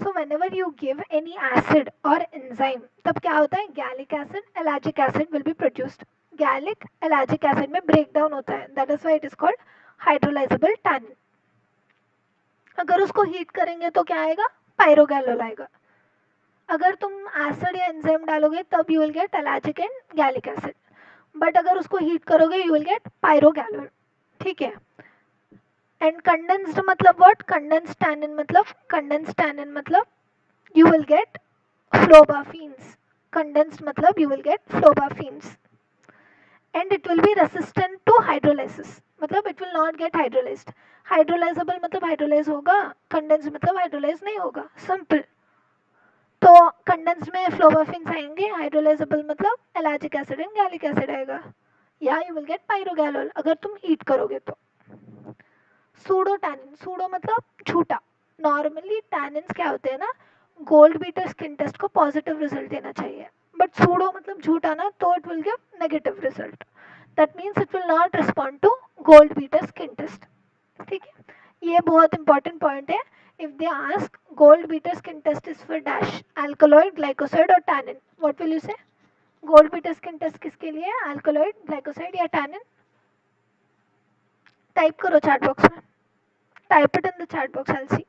So whenever you give any acid or enzyme, तब क्या होता है? Gallic acid, ellagic acid will be produced. Gallic, ellagic acid में breakdown होता है. That is why it is called hydrolyzable tannin. अगर उसको हीट करेंगे तो क्या आएगा? पायरोगैलोल आएगा. अगर तुम एसिड या एंजाइम डालोगे तब you will get ellagic and gallic acid. But अगर उसको हीट करोगे यू विल गेट पायरोगैलोल. ठीक है. एंड कंडेंस्ड मतलब व्हाट? कंडेंस्ड टैनिन मतलब, कंडेंस्ड टैनिन मतलब you will get flobafenes. Condensed matlab you will get flobafenes. And it will be resistant to hydrolysis. मतलब it will not get hydrolyzed. Hydrolyzable मतलब hydrolyze होगा, condensed मतलब hydrolyze नहीं होगा. Simple. तो condensed में flobafenes आएंगे, hydrolyzable मतलब ellagic acid and gallic acid आएगा. या you will get pyrogallol अगर तुम heat करोगे तो. सूडो टैनिन, सूडो मतलब झूठा. नॉर्मली टैनिन्स क्या होते हैं ना, गोल्ड बीटर स्किन टेस्ट को पॉजिटिव रिजल्ट देना चाहिए. बट सूडो मतलब झूठा ना, तो it will give negative result. That means it will not respond to gold beater skin test. ठीक है. ये बहुत इंपॉर्टेंट पॉइंट है. If they ask gold beater skin test is for dash, alkaloid, glycoside और tannin, what will you say? Gold beater skin test किसके लिए है? Alkaloid, glycoside या टैनिन? टाइप करो चैट बॉक्स में. Type it in the chat box, I'll see.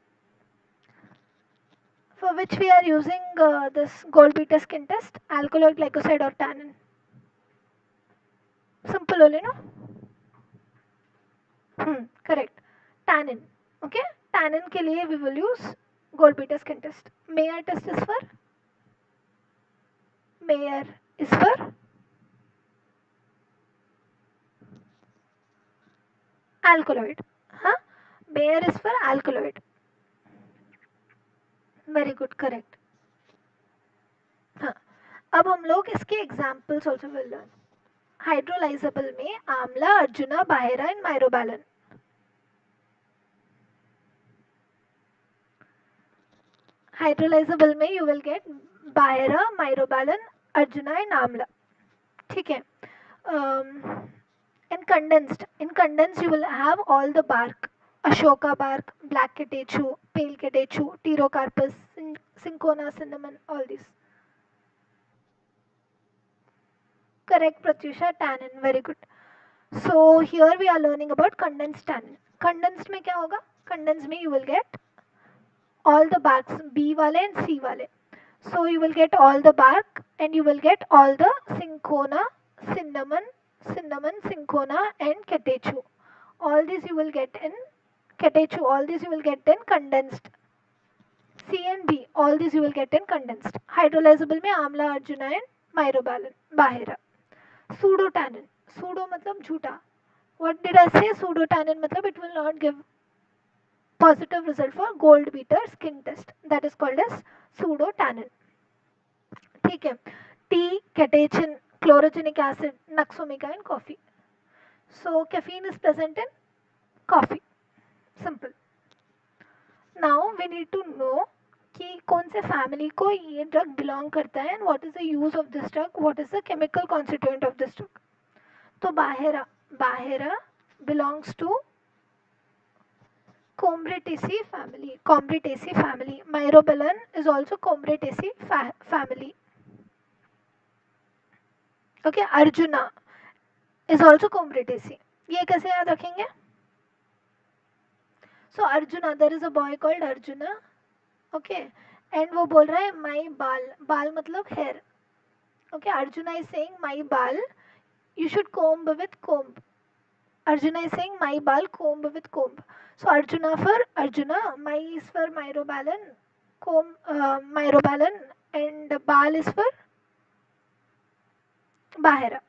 For which we are using this gold beta skin test, alkaloid, glycoside or tannin. Simple only, no? Correct. Tannin. Okay. Tannin के लिए we will use gold beta skin test. Mayer test is for? Mayer is for? Alkaloid. Huh? Mayer is for alkaloid. Very good. Correct. हाँ. अब हम लोग इसके examples also will learn. Hydrolysable में आंवला, अर्जुना, बाहेरा एंड माइरोबैलन. हाइड्रोलाइजेबल में यू विल गेट बाहेरा, माइरोबैलन, अर्जुना एंड आंवला. ठीक है. In condensed you will have all the bark: ashoka bark, black catechu, pale catechu, pterocarpus, cinchona, cinnamon, all these. Correct, Pratyusha. Tannin, very good. So here we are learning about condensed tannin. Condensed में क्या होगा? Condensed में you will get all the barks, B वाले and C वाले. So you will get all the bark and you will get all the cinchona, cinnamon, cinchona and catechu. All these you will get in catechu. All these you will get in condensed. C and B, all these you will get in condensed. Hydrolyzable में आंवला, arjuna and myrobalan, बाहेरा. Pseudotannin. Pseudo मतलब झूठा. What did I say? Pseudotannin मतलब it will not give positive result for gold beater skin test. That is called as pseudotannin. ठीक है. Tea, catechin, chlorogenic acid, naxomica in coffee. So caffeine is present in coffee. Simple. Now we need to know कि कौन से family को ये drug belong करता है and what is the use of this drug, what is the chemical constituent of this drug. तो Bahera, Bahera belongs to Combretaceae family. Combretaceae family. Myrobalan is also Combretaceae family. Okay, Arjuna is also Combretaceae. ये कैसे याद रखेंगे? So Arjuna, there is a boy called Arjuna. Okay, and वो बोल रहा है my बाल. बाल मतलब hair. Okay, Arjuna is saying my बाल you should comb with comb. Arjuna is saying my bal comb with comb. So Arjuna for Arjuna, my is for myrobalan, comb myrobalan and bal is for bahera.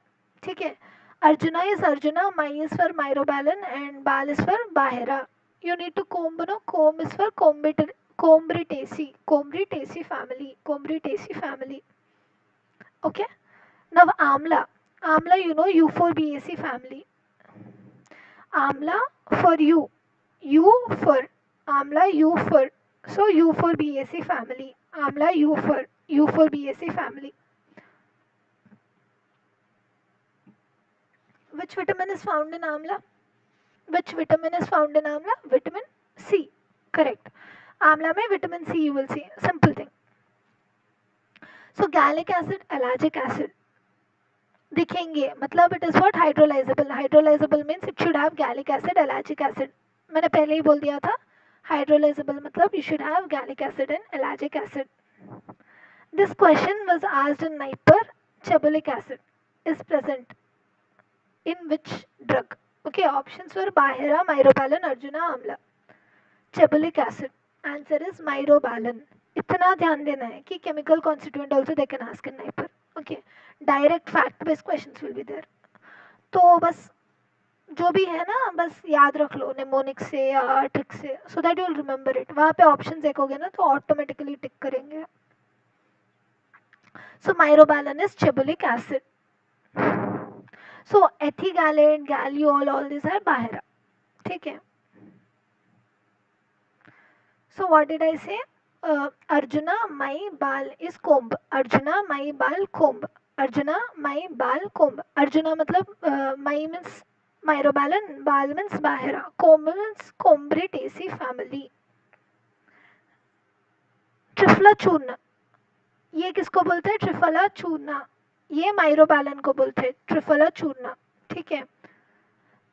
ठीक है. Arjuna is Arjuna, my is for myrobalan and bal is for bahera. You need to comb, no? Comb is for Combretaceae. Combretaceae family. Combretaceae family. Okay. Now Amla. Amla, you know, Euphorbiaceae family. Amla for you. U for Amla, U for. So U for BAC family. Amla, U for BAC family. Which vitamin is found in Amla? Which vitamin is found in Amla? Vitamin C. Correct. Amla में vitamin C you will see. Simple thing. So gallic acid, ellagic acid. दिखेंगे मतलब it is what hydrolyzable. Hydrolyzable means it should have gallic acid, ellagic acid. मैंने पहले ही बोल दिया था. Hydrolyzable matlab you should have gallic acid and ellagic acid. This question was asked in Naipur. Chebulic acid is present in which drug? Okay, options were Bahira, Myrobalan, Arjuna, Amla. Chebulic acid. Answer is Myrobalan. इतना ध्यान देना है कि chemical constituent also they can ask in Naipur. Okay, direct fact based questions will be there. तो बस जो भी है ना बस याद रख लो निमोनिक से या ट्रिक से, so that you will remember it. वहाँ पे ऑप्शन देखोगे ना तो ऑटोमेटिकली टिक करेंगे. So myrobalan is chebulic acid. So ethyl gallate, गैलियोल, ऑल दिस आर बाहेरा. ठीक है. सो व्हाट डिड आई से? अर्जुना माई बाल इज कोम्ब. अर्जुना माई बाल कोम्ब. अर्जुना माई बाल कोम्ब. अर्जुना मतलब my means Myrobalan, bal means bahera. Comb means Combretaceae family. Triphala चूर्ण, ये किसको बोलते हैं? ट्रिफला चूर्ण. ये माइरोबालन को बोलते हैं ट्रिफला चूर्ण. ठीक है.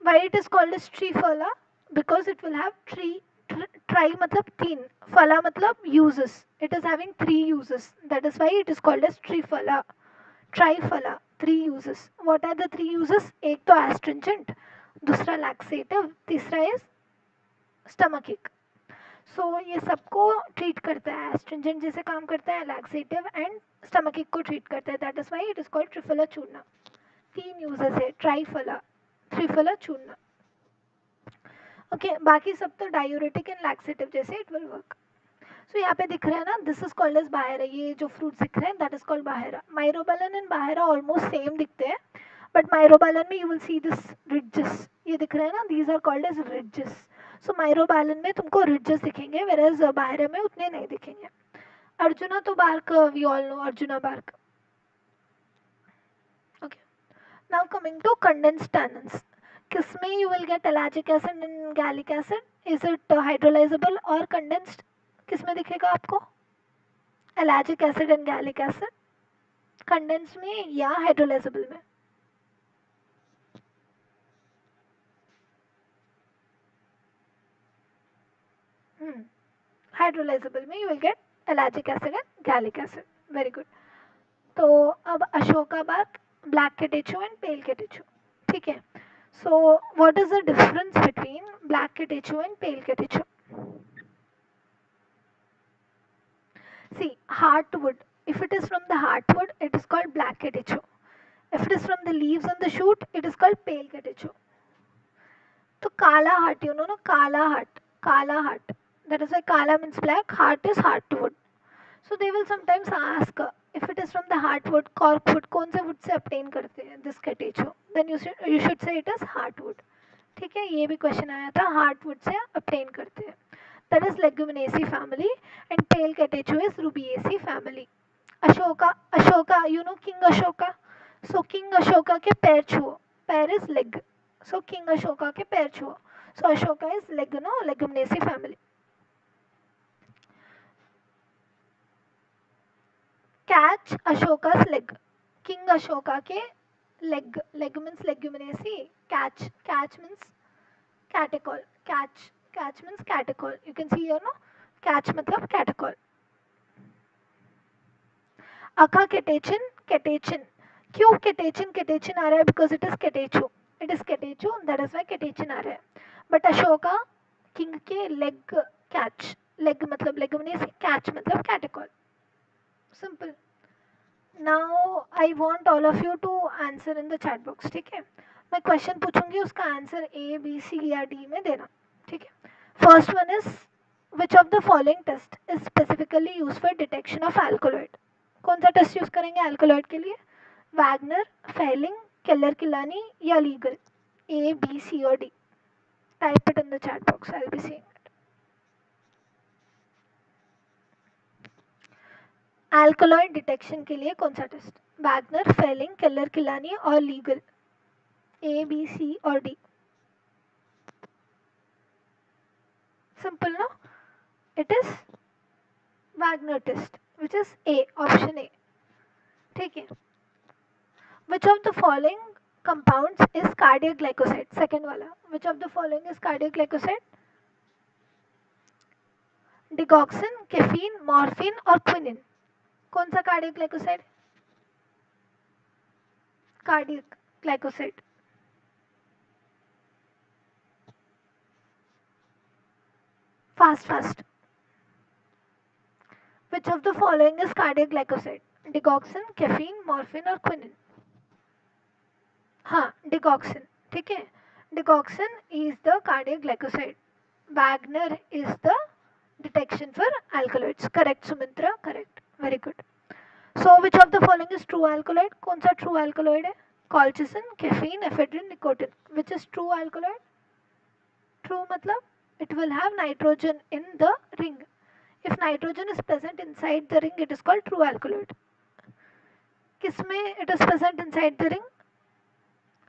Why it is called as trifala? Because it will have tri मतलब तीन, फला मतलब uses. It is having 3 uses. That is why it is called as trifala. Trifala, 3 uses. What are the 3 uses? एक तो astringent, दूसरा laxative, तीसरा is stomachic. So ये सबको ट्रीट करता है. astringent जैसे काम करता है, laxative and stomachic को ट्रीट करता है. That is why it is called trifala चूर्ण. 3 uses है trifala, trifala चूर्ण. Okay, बाकी सब तो diuretic and laxative जैसे it will work. सो यहाँ पे दिख रहा है ना, दिस इज कॉल्ड एज बाहेरा, ये जो फ्रूट दिख रहे हैं that is called bahera. Myrobalan and bahera almost same दिखते हैं, बट माइरोबालन में you will see this ridges, ये दिख रहा है ना, these are called as ridges. So myrobalan में तुमको रिजेस दिखेंगे, वेराज बाहेरा में उतने नहीं दिखेंगे. अर्जुना तो bark, we all know Arjuna bark. Okay, now coming to condensed tannins. किसमें you will get ellagic acid and gallic acid? Is it hydrolyzable or condensed? किसमें दिखेगा आपको ellagic acid and gallic acid? Condensed में या हाइड्रोलाइजेबल में? Hydrolysable में you will get ellagic acid and gallic acid. Very good. तो अब Ashoka bark, black catechu and pale catechu. ठीक है. So what is the difference between black catechu and pale catechu? See, heartwood, if it is from the heartwood, it is called black catechu. If it is from the leaves on the shoot, it is called pale catechu. So kala heart, you know, no, kala heart, kala heart. That is why kala means black, heart is heartwood. So they will sometimes ask if it is from the heartwood, corkwood, कौन से wood से obtain करते हैं this catechu? Then you should say it is heartwood. ठीक है, ये भी question आया था, हार्टवुड से obtain करते हैं. That is leguminaceae family and pale catechu is rubiaceae family. Ashoka, you know King Ashoka. So King Ashoka के पैर छुओ, पैर is leg. So King Ashoka के पैर छुओ. So Ashoka is leg, no, leguminaceae family. Catch Ashoka's leg. King Ashoka के leg, leg means leguminaceae. Catch means catechol. Catch means catechol. You can see here, no? Catch मतलब catechol. Akha catechin. क्यों catechin आ रहा है? Because it is catechu. It is catechu, that is why catechin आ रहा है. But Ashoka king के leg catch. Leg मतलब leguminaceae, catch मतलब catechol. Simple. Now I want all of you to answer in the chat box. ठीक है, मैं question पूछूंगी, उसका आंसर ए बी सी या डी में देना. ठीक है. First one is which of the following test is specifically use for detection of alkaloid? कौन सा टेस्ट यूज करेंगे अल्कोलॉइड के लिए? वैगनर, फेलिंग, केलर किलानी या लीगल? ए बी सी और D. Type it in the chat box, I will be seeing. Alkaloid detection के लिए कौन सा test? Wagner, Fehling, Keller Kiliani और लीगल? ए बी सी और D. Simple no, it is Wagner test which is A, option A. ठीक है. Which of the following compounds is cardiac glycoside? Second वाला, which of the following is cardiac glycoside? Digoxin, caffeine, morphine और quinine. कौन सा cardiac glycoside? Cardiac glycoside. Fast. Which of the following is cardiac glycoside? Digoxin, caffeine, morphine और quinine. हाँ, digoxin. ठीक है, digoxin is the cardiac glycoside. Wagner is the detection for alkaloids. Correct Sumitra, correct, very good. So which of the following is true alkaloid? कौन सा true alkaloid है? Colchicine, caffeine, ephedrine, nicotine. Which is true alkaloid? True मतलब it will have nitrogen in the ring. If nitrogen is present inside the ring, it is called true alkaloid. Kisme it is present inside the ring?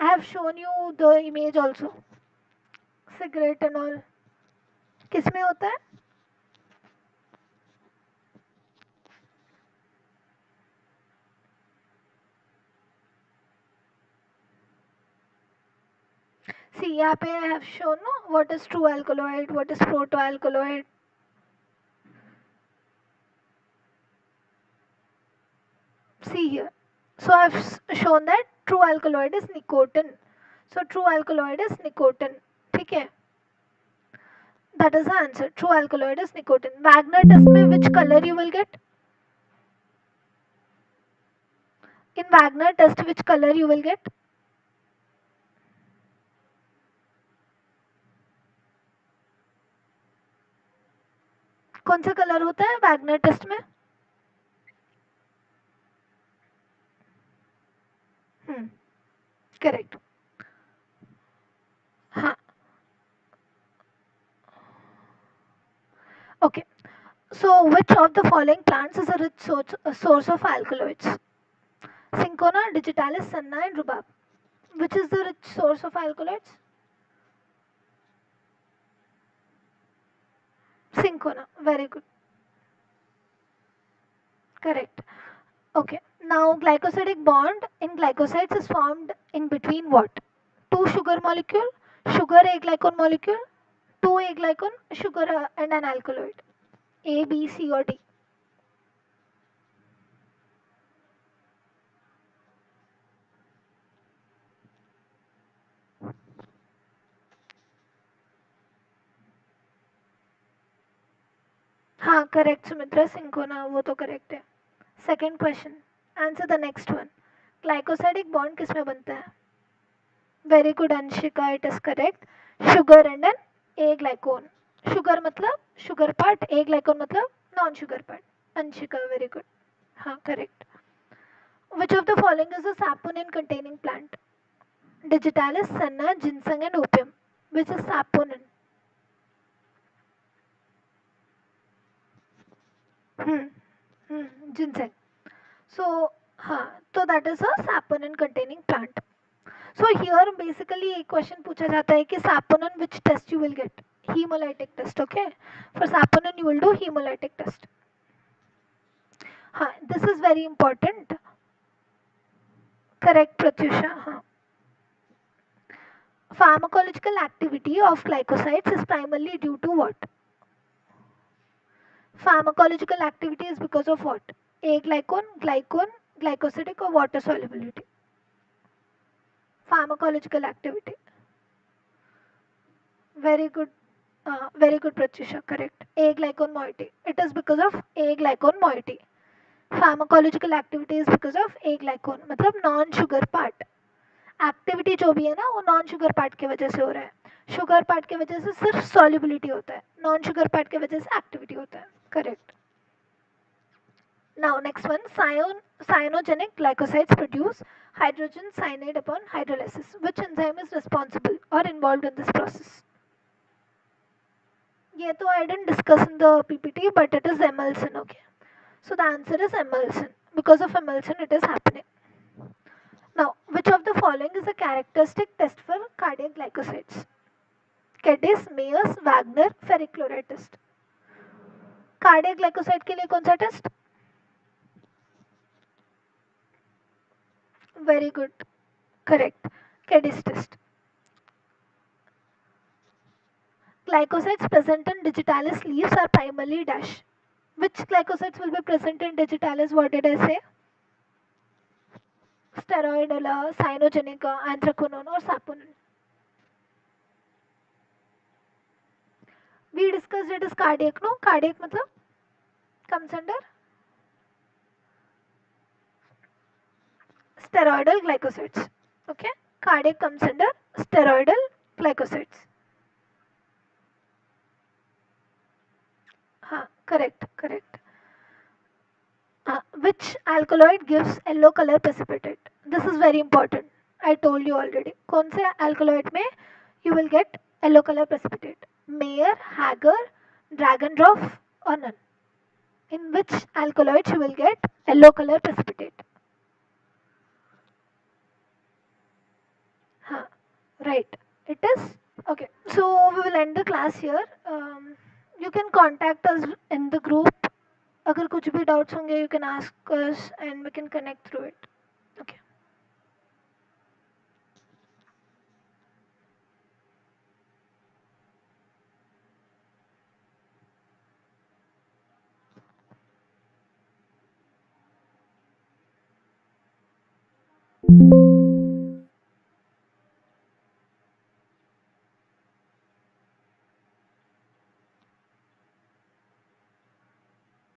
I have shown you the image also. Cigarette and all. Kisme hota hai? See, यहाँ पे I have shown no what is true alkaloid, what is proto alkaloid. See here. So I have shown that true alkaloid is nicotine. So true alkaloid is nicotine. ठीक है? That is the answer. True alkaloid is nicotine. Wagner test में which color you will get? In Wagner test, which color you will get? कौन सा colour होता है Wagner test में? Correct. हाँ, okay. So, which of the following plants is a rich source of alkaloids? Cinchona, digitalis, senna, and rhubarb. Which is the rich source of alkaloids? Cinchona. Very good. Correct. Okay. Now, glycosidic bond in glycosides is formed in between what? Two sugar molecule, sugar A glycone molecule, two A glycone, sugar and an alkaloid. A, B, C or D. हाँ correct Sumitra, cinchona वो तो correct है. Second question, answer the next one. Glycosidic bond किस में बनता है? Very good Anshika, it is correct. Sugar and an aglycone. Sugar मतलब sugar part, aglycone मतलब non sugar part. Anshika very good. हाँ correct. Which of the following is a saponin containing plant? Digitalis, senna, ginseng and opium. Which is saponin? Hmm. Ginseng. So, हाँ, so that is a saponin containing plant. So here basically एक question पूछा जाता है कि saponin which test you will get? Hemolytic test, okay? For saponin you will do hemolytic test. हाँ, this is very important. Correct, Pratyusha. हाँ. Pharmacological activity of glycosides is primarily due to what? Pharmacological activity is because of what? A glycone, glycosidic or water solubility. Pharmacological activity. Very good. Very good, Pratyusha. Correct. A glycone moiety. It is because of A glycone moiety. Pharmacological activity is because of A glycone. मतलब non sugar part. Activity जो भी है ना वो non sugar part की वजह से हो रहा है. शुगर पार्ट की वजह से सिर्फ सॉल्युबिलिटी होता है, नॉन शुगर पार्ट की वजह से एक्टिविटी होता है. Correct. Now next one, cyanogenic glycosides produce hydrogen cyanide upon hydrolysis. Which enzyme is responsible or involved in this process? ये तो I didn't discuss in the PPT, but it is emulsion. Okay, so the answer is emulsion. Because of emulsion it is happening. Now, which of the following is a characteristic test for cardiac glycosides? Kedis, Mayer's, Wagner, ferric chloride test. Cardiac glycoside के लिए कौन सा test? Very good, correct. Kedde's test. Glycosides present in digitalis leaves are primarily dash. Which glycosides will be present in digitalis? What did I say? Steroid, cyanogenic, anthraquinone or saponin. We discussed it as cardiac, no? Cardiac मतलब comes under steroidal glycosides. Okay? Cardiac comes under steroidal glycosides. Correct, correct. Which alkaloid gives yellow color precipitate? This is very important. I told you already. कौन से alkaloid में you will get yellow color precipitate? Mayer, Hager, Dragondrauf or none? In which alkaloid you will get yellow color precipitate? Right. It is. Okay. So we will end the class here. You can contact us in the group. अगर कुछ भी doubts होंगे you can ask us and we can connect through it.